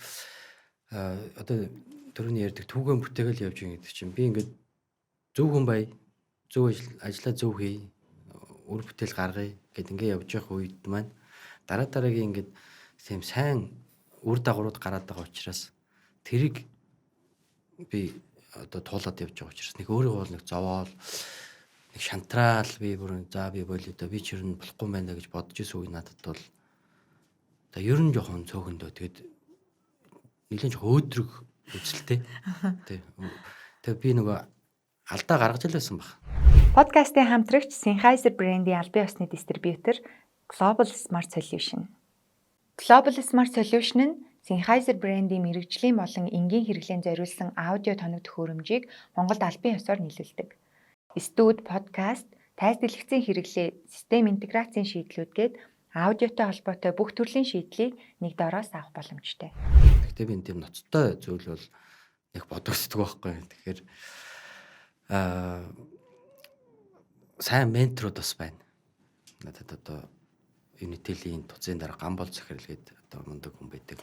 одоо түрүүний ярьдаг түүхэн бүтээгээл явж байгаа гэдэг чинь би ингээд зөв хүн бай, зөв ажиллаа зөв хий, үр бүтээл гаргая гэд ингээд явж явах үед маань дараагийн ингээд тийм сайн үр дагаврууд гараад байгаа учраас тэрийг би одоо туулаад явж байгаа учраас нэг өөрийгөө бол нэг зовоол нэг шантраал би бүр за би болоо би ч ер нь болохгүй байна гэж бодож исэн үе надад бол за ер нь жоохон цөөхөндөө тэгээд нэлээд жоохон өөдрөг үзэлтэй. Тэгээ би нөгөө алдаа гаргаж л байсан баг. Подкастын хамтрагч Sennheiser брендийн албан ёсны дистрибьютор Global Smart Solution. Global Smart Solution нь Sennheiser брендийн мэрэгжлийн болон энгийн хэрэглээнд зориулсан аудио тоног төхөөрөмжийг Монголд албан ёсоор нийлүүлдэг. Студ, подкаст, тайз дэлгэцийн хэрэглээ, систем интеграцийн шийдлүүд гээд аудиотой холбоотой бүх төрлийн шийдлийг нэг дороос авах боломжтой. Гэхдээ би энэ тийм ноцтой зүйл бол нэг бодогддог байхгүй. Тэгэхээр сайн менторуд бас байна. Надад одоо Unitel-ийн туцын дараа Гамбол захирлгээд одоо мундаг хүн байдаг.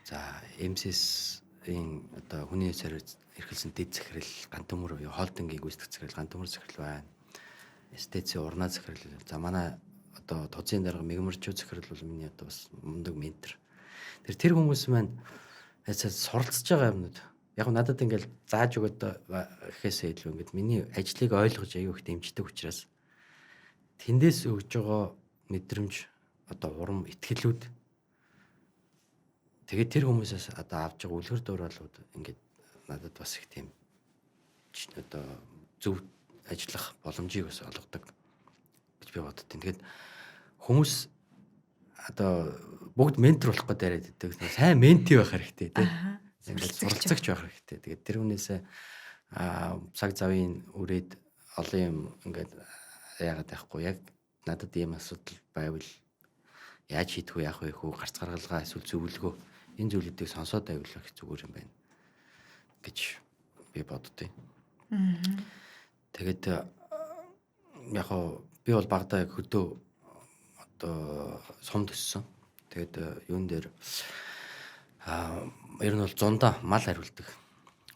За MSS-ийн одоо хүний царайд эрхэлсэн дэд захирал Гантөмөр холдингийн гүйцэтгэх захирал Гантөмөр захирал байна. STC урнаа захирал. За манай одоо туцын дараа мэгмэрчүү захирал бол миний одоо бас мундаг ментор. Тэр хүмүүс маань суралцж байгаа юмнууд яг надад ингээл зааж өгöd гэхээсээ илүү ингээд миний ажлыг ойлгож аягүй их дэмждэг учраас тэндээс өгж байгаа мэдрэмж одоо урам итгэлүүд тэгээд тэр хүмүүсээс одоо авч байгаа үлгэр дуурайлууд ингээд надад бас их тийм одоо зөв ажиллах боломжийг бас олгодог гэж би боддیں۔ Тэгээд хүмүүс одоо бүгд ментор болох гэдэг яриад байдаг. Сайн менти байх хэрэгтэй тийм. Ингээд суралцагч байх хэрэгтэй. Тэгээд тэр хүнээсээ цаг завын үрээд олон юм ингээд яагаад байхгүй яг надад ийм асуудал байвал яаж хийх вэ, яах вэ хөө гарц гаргалгаа эсвэл зөвлөгөө энэ зүйлүүдийг сонсоод байвал их зүгээр юм байна гэж би боддیں۔ Тэгээд яг би бол багадаа хөдөө одоо сум төссөн. Тэгээд юун дээр ер нь бол зундаа мал хариулдаг.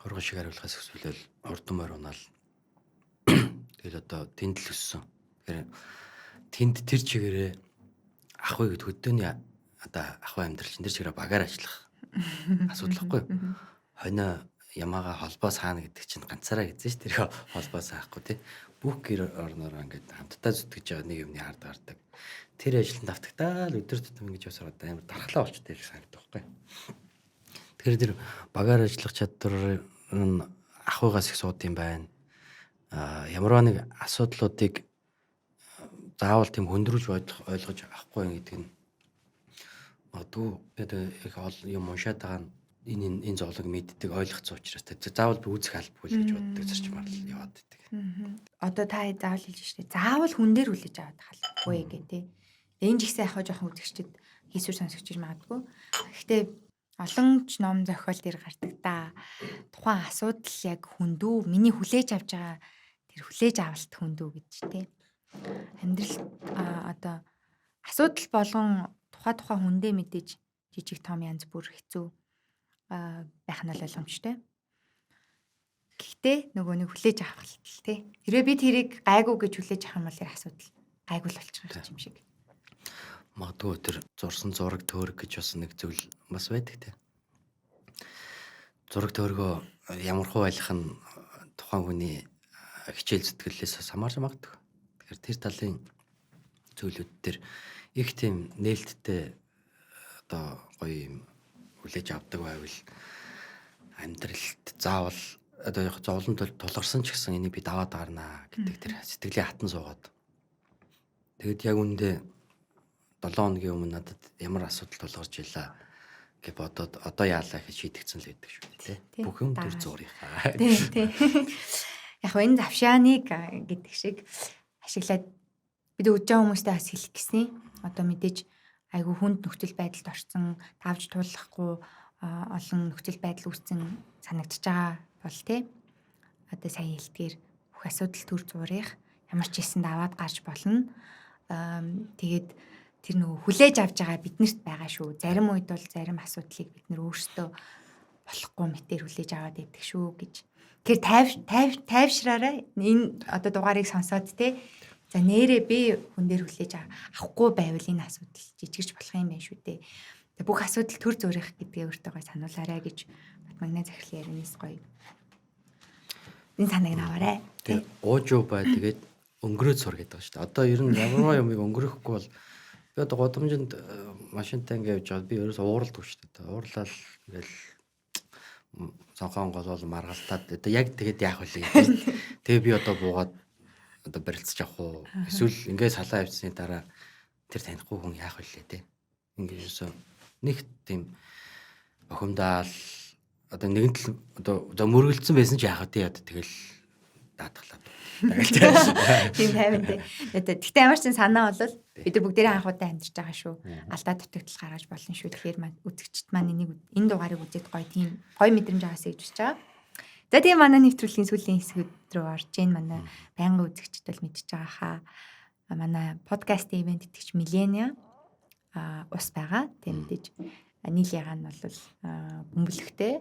Хурган шиг хариулахаас эсвэл урдан морь унаал. Тэгээд одоо тэнд л өссөн. Тэгэхээр тэнд тэр чигээрээ ах вэ гэд хөдөөний одоо ахуй амьдрал чинь тэр чигээрээ багаар ажиллах асуудал байхгүй. Хоноо ямаага холбоо саана гэдэг чинь ганцаараа гэсэн ш тэр холбоо саахгүй тий. Бүх гэр орноор ингээд хамтдаа зүтгэж байгаа нэг юмны хард гардаг. Тэр ажилд автагдаад өдөр тутам ингэж явсараад амар дархлаа болчтой гэж санагдав байхгүй. Тэгэхээр тэр багаар ажиллах чадвар нь ахуйгаас их сууд юм байна. Ямар нэг асуудлуудыг заавал тийм хөндрүүлж ойлгож авахгүй гэдэг нь магадгүй их юм уншаад байгаа нь энэ зовлог мэддэг ойлгоцсон учраас заавал би үзэх албагүй л гэж боддог зарчмаар л яваад байдаг. Одоо та заавал хэлж штэ. Заавал хүн дээр хүлээж аваад халахгүй гэх тээ. Энэ ч ихсэн яхаа жоохон үзэгчд хийсвэр сонсогч магадгүй. Гэхдээ олон ч ном зохиол дээр гардаг да. Тухайн асуудал яг хүндүү, миний хүлээж авч байгаа тэр хүлээж авалт хүндүү гэж тээ. Амьдрал одоо асуудал болгон тухайн хүндээ мэдээж жижиг том янз бүр хэцүү байх нь ойлгомжтой. Гэхдээ нөгөө нэг хүлээж авах л тий. Тэрээ би тэрийг гайгүй гэж хүлээж авах юм бол тэр асуудал гайгүй л болчих юм шиг. Магадгүй тэр зурсан зураг төөрөг гэж бас нэг зүйл бас байдаг тий. Зураг төөргөө ямар хуу байлах нь тухайн хүний хичээл зүтгэлээс хамаарч магадгүй. Тэгэхээр тэр талын зүйлүүд төр их тийм нээлттэй одоо гоё юм хүлээж авдаг байвал амьдралд заавал одоо яг зовлон тулгарсан ч гэсэн энийг би даваад гарнаа гэдэг тэр сэтгэлийн хатан суугаад. Тэгэд яг үндэ 7 хоногийн өмнө надад ямар асуудал тулгарч илаа гэж бодоод одоо яалаа гэж шийдэгцэн л байдаг шүү дээ тий. Бүх юм төр зургийнхаа. Тий. Яг энэ завшааныг гэдэг шиг ашиглаад бид өж байгаа хүмүүстэй бас хэлэх гэсэн. Одоо мэдээж айгүй хүнд нөхцөл байдалд орсон, тавж туулахгүй олон нөхцөл байдал үүссэн санагдчихж байгаа бол тий. одоо сайн хэлдгээр бүх асуудал төр зурих ямар ч хэлсэнд аваад гарч болно. Тэгээд тэр нөгөө хүлээж авч байгаа биднэрт байгаа шүү. Зарим үед бол зарим асуудлыг бид нөр өөрсдөө болохгүй мэтэр хүлээж аваад идэх шүү гэж. Тэр тайвшраарай. Энэ одоо дугаарыг сонсоод те. За нэрээ би хүн дээр хүлээж авахгүй байвал энэ асуудал жижигч болох юм байна шүү дээ. Тэгээ бүх асуудал төр зурих гэдгээ өөртөө гой сануулаарай гэж Батмагны захирлын ярианаас гоё. Энэ санааг нь аваарай. Тэгээ уужуу бай тэгээд өнгөрөөд сур гэдэг шүү дээ. Одоо ер нь ямар юмыг өнгөрөхгүй бол би одоо годомжинд машинтай ингээд явж байгаа би ерөөс ууралдаг шүү дээ. Уурлал ингээл цонхон голол маргалтаад одоо яг тэгээд яах вэ гэдэг. Тэгээ би одоо буугаад одоо барилцаж авах уу эсвэл ингээд салаа авчсны дараа тэр танихгүй хүн яах вэ те. Ингээд юусэн нэг тийм охимдаал одоо нэгэн тал одоо мөргөлдсөн байсан ч яах вэ одоо тэгэл даатгалаа. Тийм тайван тий. Тэгтээ ямар ч санаа бол бид нар бүгдээрээ анхудаа амьдарч байгаа шүү. Алдаа дутагдал гаргаж болно шүү. Тэгэхээр үзэгчд маань энийг энэ дугаарыг үзээд гоё тийм гоё мэдрэмж аваасаа гэж бодож байгаа. За тийм манай нэвтрүүлгийн сүүлийн хэсэг рүү орж ийн манай байнгын үзэгчд бол мэдчихэж байгаа хаа. Манай подкаст ивент итгэж Millennia ус байгаа. Тийм мэдээж нийлийнх нь бол бөмбөлөгтэй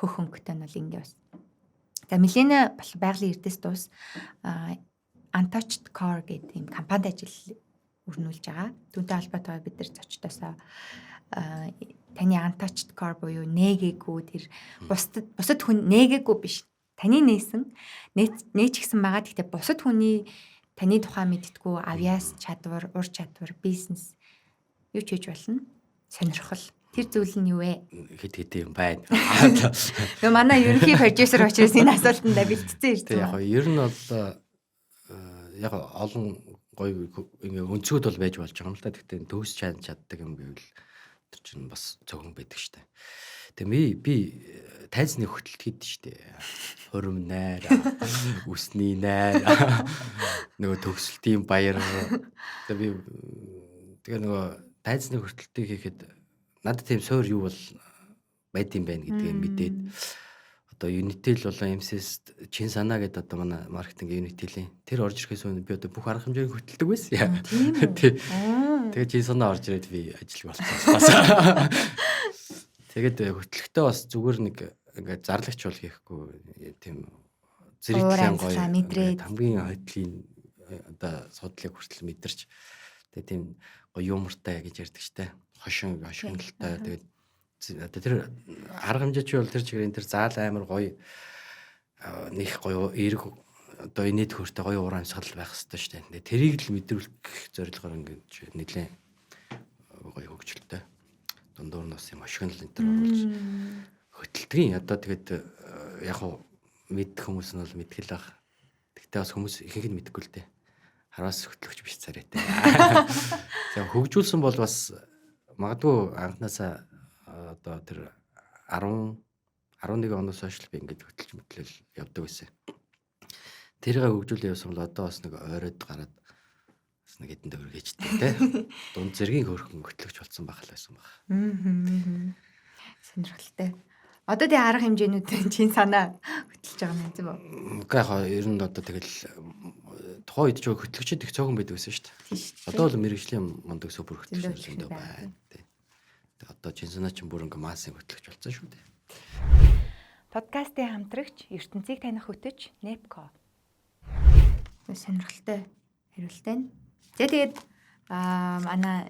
хөх хөнгөтэй нь бол ингээ бас. За Millennia байгалийн эрдэс тус Untouched Car гэдэг тийм компанид ажил өрнүүлж байгаа. Түүнтэй холбоотойгоор бид нар зочдоосоо таны Untouched Car буюу нээгээгүй тэр бусад хүн нээгээгүй биш. Таны нээсэн нээч гисэн байгаа. Гэхдээ бусад хүний таны тухай мэдтгүү авьяас чадвар, ур чадвар, бизнес юу ч хийж болно. Сонирхол. Тэр зүйл нь юу вэ? Хэд юм байна. Тэгээ манай ерөнхий продюсер учраас энэ асуултанд бэлтцсэн ирсэн. Яг ер нь бол яг олон гоё ингээ өнцгүүд бол байж болж байгаа юм л да. Гэхдээ төгс чаддаг юм гэвэл тэр чинь бас цогон байдаг штэ. Тэгээ би тайзны хөтөлт хийд штэ. Хурим найр, үсний найр, нөгөө төгсөлтийн баяр. Тэгээ нөгөө тайзны хөтөлтийг хийхэд надад тийм суур юу бол байд юм байна гэдгийг мэдээд одоо Unitel болон MCS чин санаа гэдэг одоо манай маркетинг Unitel-ийн тэр орж ирэхээс өмнө би одоо бүх арга хэмжээг хөтэлдэг байсан. Тэгээд чин санаа орж ирээд би ажиллах болчихсон. Тэгээд хөтлөхтөө бас зүгээр нэг ингээд зарлагч бол хийхгүй тийм зэрэгтэй гоё хамгийн хойдлын одоо судлыг хүртэл мэдэрч тэгээд тийм гоё юмртай гэж ярьдаг штэ. Хошинлтай тэгээд одоо тэр арга хэмжээч бол тэр чигээр энэ тэр заал амар гоё нэг гоё эрг одоо инээд хөртэй гоё уран амьсгал байх хэрэгтэй шүү дээ. Тэрийг л мэдрүүлэх зорилгоор ингэж нэлээд гоё хөгжилтэй. Дундуур нь бас юм хошигнол энэ төр оруулж хөтэлдгийн одоо тэгээд яг хуу мэддэг хүмүүс нь бол мэдгэл баг. Тэгтээ бас хүмүүс ихэнх нь мэдгүй л дээ. Хараас хөтлөгч биш царайтай. За хөгжүүлсэн бол бас магадгүй анханасаа одоо тэр 11 оноос хойш би ингэж хөтлөж мэтлэл явдаг байсан. Тэрийг хөгжүүлээ явсан бол одоо бас нэг ойроод гараад бас нэг хэдэн төгрөг хийжтэй тий. Дунд зэргийн хөрхөн хөтлөгч болсон байх л байсан баг. Сонирхолтой. Одоо тий арга хэмжээнүүд чинь санаа хөтлөж байгаа юм зү. Гэхдээ ер нь одоо тэгэл тухайн үед ч хөтлөгчд их цөөхөн байдаг байсан шүү дээ. Одоо бол мэрэгжлийн мундаг супер хөтлөгч зөндөө байна. Тэгээ одоо чинсанаа ч бүр ингээ массын хөтлөгч болсон шүү дээ. Подкастын хамтрагч ертөнцийг таних хөтөч Nepco. Сонирхолтой хариултаа. Тэгээд манай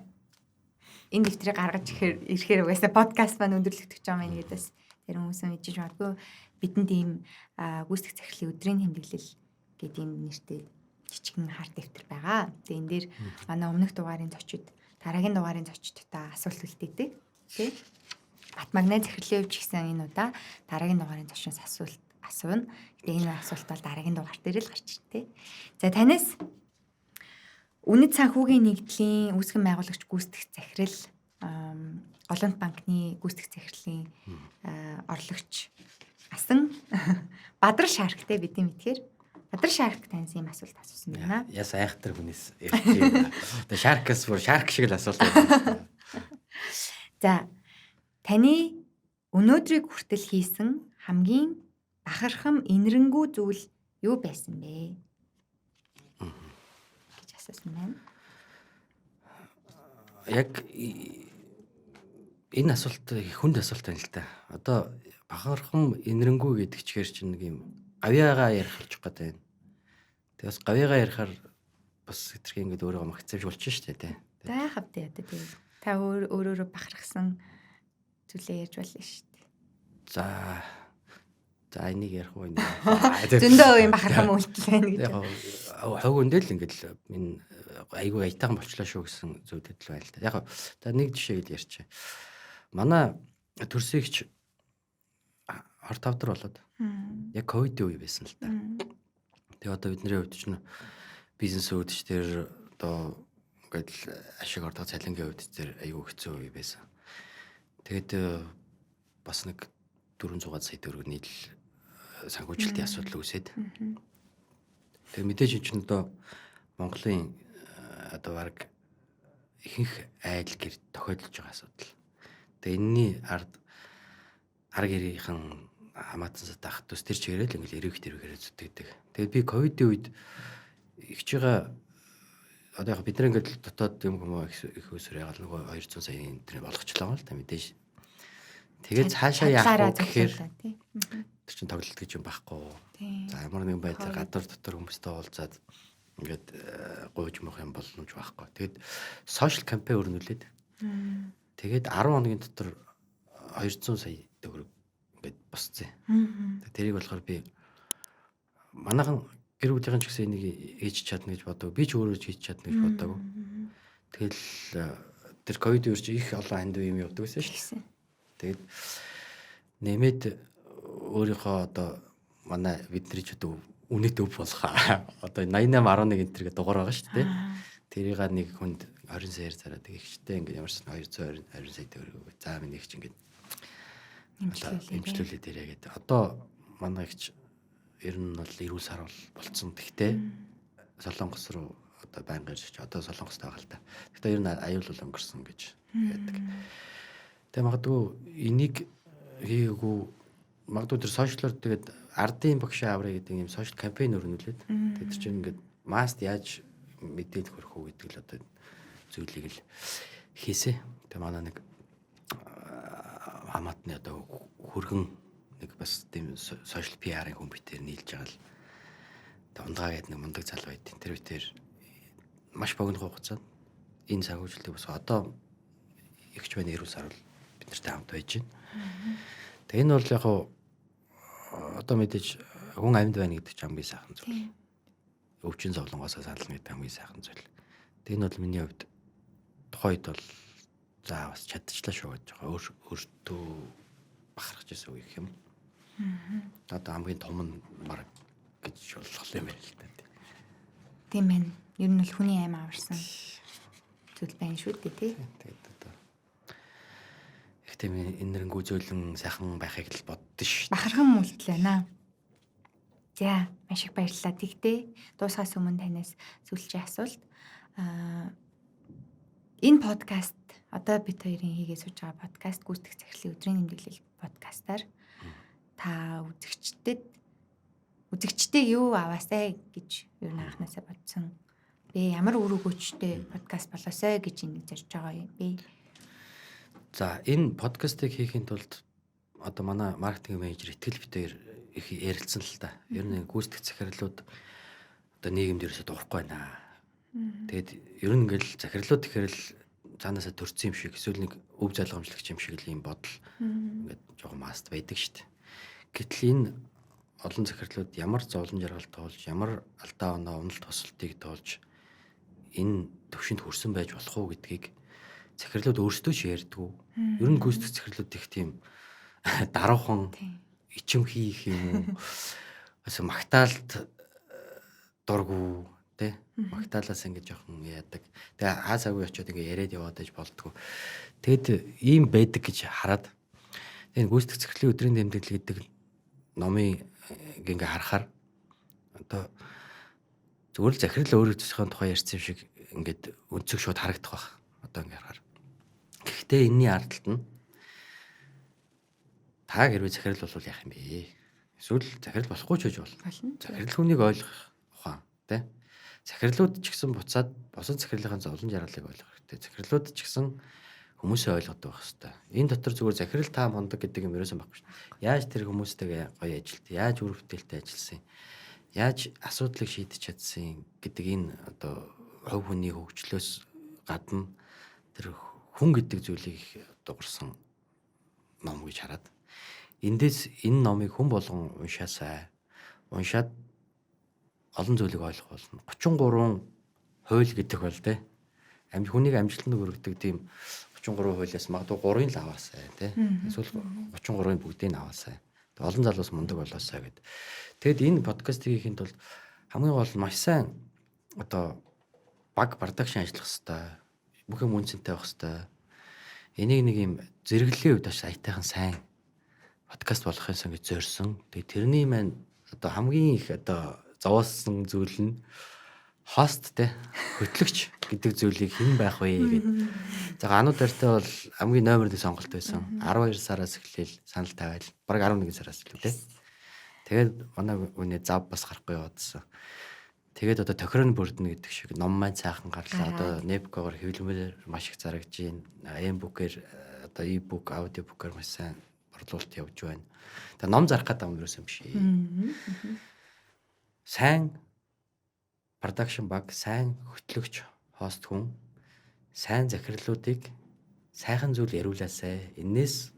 энэ дэвтрийг гаргаж ирэхээр угаасаа подкаст маань өндөрлөгдөж байгаа юм гэдээс тэр хүмүүс мэдчихэж магадгүй бидэнд ийм гүйцэтгэх захирлын өдрийн тэмдэглэл гэдэг ийм нэртэй жижигэн харт дэвтэр байгаа. Тэгээ энэ дээр манай өмнөх дугаарын зочид, дараагийн дугаарын зочидтой асуулт үлдээдэг. Тэ? Батмагны захирлын хувьд ч гэсэн энэ удаа дараагийн дугаарын зочноос асуулт асууна. Тэгээ энэ асуулт бол дараагийн дугаар дээр л гарч иртээ. За танаас Үнэт санхүүгийн нэгдлийн үүсгэн байгуулагч гүйцэтгэх захирал Голланд банкны гүйцэтгэх захирлын орлогч асан Бадрал Шарктэй бидний мэдхээр Бадрал Шарк таньс юм асуулт асуусан байна. Яс айхтар хүнээс ярьж. Тэгээ Шаркас бүр Шарк шиг л асуулт байна. За таны өнөөдрийг хүртэл хийсэн хамгийн бахархам инэрэнгүү зүйл юу байсан бэ? гэж асуусан байна. Яг энэ асуулт хүнд асуулт байна л да. Одоо бахархам инэрэнгүү гэдэг чихэр чинь нэг юм гавьяагаа ярих болчих гээд байна. Тэгээс гавьяагаа ярихаар бас хэтэрхий ингээд өөрийгөө магцаавж болчих шүү дээ. Гайхав дээ одоо тийм. Та өөрөөрөө бахархсан зүйлээ ярьж болно шүү дээ. За энийг ярих уу энэ. Зөндөө юм бахархам үйлдэл байна гэж. Яг хог өндөл ингээд л энэ айгүй аятайхан болчлаа шүү гэсэн зүйлүүд л байна л да. Яг за нэг жишээ л ярьчих. Манай төрсөгч 25 дор болоод яг ковидын үе байсан л да. Тэгээ одоо бидний хувьд ч бизнес үүдчдэр одоо ингээд ашиг ордог цалингийн хувьд тэр айгүй хэцүү үе байсан. Тэгээд бас нэг 400 сая төгрөг нийлэл санхүүжилтийн асуудал үүсээд. Тэгээ мэдээж энэ одоо Монголын одоо баг ихэнх айл гэр тохиолдож байгаа асуудал. Тэгээ энэний ард гэрийнхэн хамаатан сатах төс тэр чигээрэл ингээл эрэгээрээ зүтгэдэг. Тэгээд би ковидын үед ихж байгаа одоо яг бид нар ингээд дотоод юм их өсөр ягаал нөгөө 200 сая энэ болгочлаа л та мэдээж. Тэгээд цаашаа яах вэ гэхээр тэр чин тоглолт гэж юм байхгүй. За ямар нэгэн байдлаар гадар дотор хүмүүстэй уулзаад ингээд гуйж мөх юм боломж байхгүй. Тэгээд сошиал кампайн өрнүүлээд тэгээд 10 хоногийн дотор 200 сая төгрөг ингээд босцсон. Тэрийг болохоор би манайхан гэр бүлийн ч гэсэн энийг хийж чадна гэж боддог. Би ч өөрөө хийж чадна гэж боддог. Тэгэл тэр ковид үеэр чи их олон ханд юм явдаг байсан шүү дээ. Тэгээд нэмээд өөрийнхөө одоо манай бидний ч одоо үнэт өв болох одоо 8811 энэ төргээ дугаар байгаа шүү дээ. Тэрийг нэг хүнд 20 саяар зараад ихчтэй ингээд ямарсан 220 сая төгрөг. За минь их ч ингээд имжлүүлээд ирээ гэдэг. Одоо манай ихч ер нь бол эрүүл сар болцсон. Тэгтээ Солонгос руу одоо байнга ирж одоо Солонгост байгаа л та. Тэгтээ ер нь аюулгүй өнгөрсөн гэж байдаг. Тэгээ магадгүй энийг хийгээгүй магадгүй тэр сошиалор тэгээд ардын багш авраа гэдэг юм сошиал кампайн өрнүүлээд тэгээд тэр чинь ингээд маст яаж мэдээлэл хөрөх үү гэдэг л одоо зүйлийг л хийсэ. Тэгээ манай нэг хамаатны одоо хөргөн нэг бас тийм сошиал PR-ын хүн битээр нийлж байгаа л ундагаа гэдэг нэг мундаг залуу байт. Тэр битээр маш богино хугацаанд энэ санхүүжилтийг бас одоо ихч байна эрүүл сар бол бид нартай хамт байж байна. Тэгээ энэ бол яг одоо мэдээж хүн амьд байна гэдэг чинь хамгийн сайхан зүйл. Өвчин зовлонгоосоо сална гэдэг хамгийн сайхан зүйл. Тэгээ энэ бол миний хувьд тухайд бол за бас чадчихлаа шүү гэж байгаа. Өөртөө бахархаж ирсэн үг юм. Одоо хамгийн том нь марг гэж болох юм байна л да. Тийм байна. Ер нь бол хүний аим аварсан зүйл байна шүү дээ тий. Тэгээд одоо их тийм энэрнгүү зөөлөн сайхан байхыг л боддоо шүү. Бахархан үйлдэл байна. За маш их баярлалаа. Тэгтээ дуусгаас өмнө танаас сүүлчийн асуулт. Энэ подкаст одоо бид хоёрын хийгээд сууж байгаа подкаст гүйцэтгэх захирлын өдрийн нэмдэглэл подкастаар та үзэгчтэй юу аваасай гэж юу анханасаа бодсон. Би ямар үр өгөөчтэй подкаст болоосай гэж энийг зорж байгаа юм бэ? За энэ подкастыг хийхин тулд одоо манай маркетинг менежер Итгэл битээр их ярилцсан л та. Ер нь гүйцэтгэх захирлууд одоо нийгэмд ерөөсөд дуурахгүй байна. Тэгээд ер нь ингээл захирлууд тэгэхээр л цаанаасаа төрсөн юм шиг эсвэл нэг өв залгамжлагч юм шиг л юм бодол ингээд жоохон маст байдаг шүү дээ. Гэтэл энэ олон захирлууд ямар зовлон жаргал тоолж, ямар алдаа оноо уналт тусалтыг тоолж энэ төвшөнд хүрсэн байж болох уу гэдгийг захирлууд өөрсдөө ч ярьдгүй. Ер нь гүйцэтгэх захирлууд их тийм даруухан ичим хийх юм уу? Аса магтаалт дургу тэ магтаалаас ингэж жоохон яадаг. Тэгээ хаасаагүй очиод ингэ яриад яваад аж болдгоо. Тэгэд ийм байдаг гэж хараад тэгээ гүйцэтгэх захирлын өдрийн тэмдэглэл гэдэг номыг ингээ харахаар одоо зүгээр л захирал өөрөө төсөхийн тухай ярьсан юм шиг ингээд өнцөг шууд харагдах байх. Одоо ингээ харахаар. Гэхдээ энэний ардталт нь та гэрээ захирал бол яах юм бэ? Эсвэл захирал болохгүй ч гэж болно. Болно. Захирал хүнийг ойлгох ухаан тий. Захирлууд ч гэсэн буцаад босод захирлын зовлон жаргалыг ойлгох хэрэгтэй. Захирлууд ч гэсэн хүмүүсээ ойлгодог байх хэрэгтэй. Энэ дотор зүгээр захирал та мундаг гэдэг юм ерөөсөн байхгүй шүү. Яаж тэр хүмүүстэйгээ гоё ажилт, яаж үр бүтээлтэй ажилласан, яаж асуудлыг шийдэж чадсан гэдэг энэ одоо хувь хүний хөгжлөөс гадна тэр хүн гэдэг зүйлийг дуурсан ном гэж хараад эндээс энэ номыг хүн болгон уншаасай. Уншаад олон зүйлийг ойлгох болно. 33 хууль гэдэг бол тэ хүнийг амжилтанд хүргэдэг тийм 33 хуулиас магадгүй 3-ыг л аваасай тий. Эсвэл 33-ын бүгдийг нь аваасай. Тэг олон залуус мундаг болоосай гэд. Тэгэд энэ подкастыг хийхэд бол хамгийн гол нь маш сайн одоо баг продакшн ажиллах хэвээр бүх юм үнцэнтэй байх хэвээр. Энийг нэг юм зэрэглэлийн үед маш аятайхан сайн подкаст болох юмсан гэж зорьсон. Тэгээ тэрний маань одоо хамгийн их одоо зовоосон зүйл нь хост те хөтлөгч гэдэг зүйлийг хэн байх вэ гэдэг. За анууд барьтай бол хамгийн номер 1 сонголт байсан. 12 сараас эхлээл санал тавиал. Бараг 11 сараас илүү те. Тэгээд манай үнэ зав бас гарахгүй яваадсан. Тэгээд одоо тохирон бүрдэнэ гэдэг шиг ном маань цаахан гарлаа. Одоо Nebco-гоор хэвлэмээр маш их зарагдж байна. M-book-ээр одоо e-book, audio-book-оор маш сайн борлуулалт явж байна. Тэгээд ном зарах гэдэг юм ерөөсөн биш. Сайн продакшн баг, сайн хөтлөгч, хост хүн, сайн захирлуудыг сайхан зүйл яриулаасай. Энээс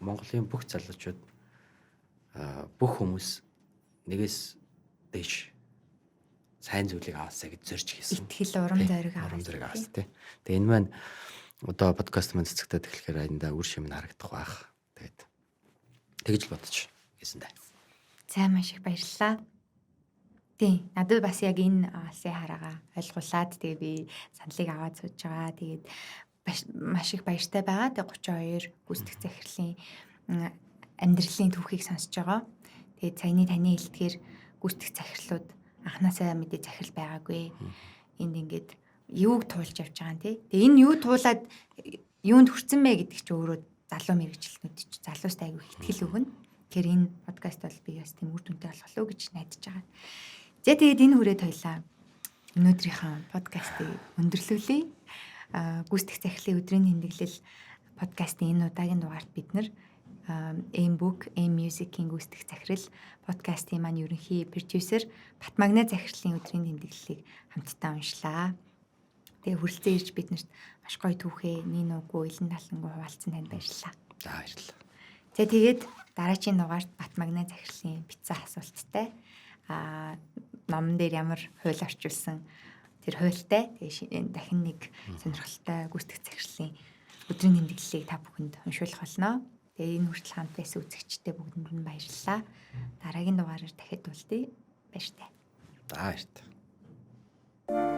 Монголын бүх залуучууд бүх хүмүүс нэгээс дэш сайн зүйлийг аваасай гэж зорж хийсэн. Итгэл урам зориг аваасай тий. Тэгээ энэ маань одоо подкаст маань цэцэгтэй тэгэхээр аянда үр шим нь харагдах байх. Тэгээд тэгж бодож хийсэн дээ. За маш их баярлалаа. Тийм. Надад бас яг энэ алсын хараагаа ойлгуулад тэгээ би саналыг аваад сууж байгаа. Тэгээд маш их баяртай байгаа. Тэгээ 32 гүйцэтгэх захирлын амьдралын түүхийг сонсож байгаа. Тэгээд саяны таны хэлдгээр гүйцэтгэх захирлууд анханасаа мэдээ захирал байгаагүй. Энд ингээд юуг туулж явж байгаа юм тий. Тэгээ энэ юу туулаад юунд хүрсэн бэ гэдэг чи өөрөө залуу мэрэгчлэнүүд чи залуустай айгүй ихтгэл өгнө. Тэгэхээр энэ подкаст бол би бас тийм үр дүнтэй болох уу гэж найдаж байгаа. За тэгээд энэ хүрээд хоёлаа өнөөдрийнхөө подкастыг өндөрлүүлье. Гүйцэтгэх захирлын өдрийн тэмдэглэл подкастын энэ удаагийн дугаарт бид нар M-book, M-music-ийн гүйцэтгэх захирал подкастын маань ерөнхий продюсер Батмагнай захирлын өдрийн тэмдэглэлийг хамтдаа уншлаа. Тэгээ хүрэлцэн ирж биднэрт маш гоё түүхээ, нин уггүй, илэн талангуу хуваалцсан танд баярлалаа. За баярлалаа. За тэгээд дараагийн дугаарт Батмагнай захирлын бицэн асуулттай номон дээр ямар хууль орчуулсан тэр хуультай тэгээ дахин нэг сонирхолтой гүйцэтгэх захирлын өдрийн тэмдэглэлийг та бүхэнд уншуулах болно. Тэгээ энэ хүртэл хамт байсан үзэгчдээ бүгдэнд нь баярлалаа. Дараагийн дугаараар дахиад уулзъя. Баяртай. За баяртай.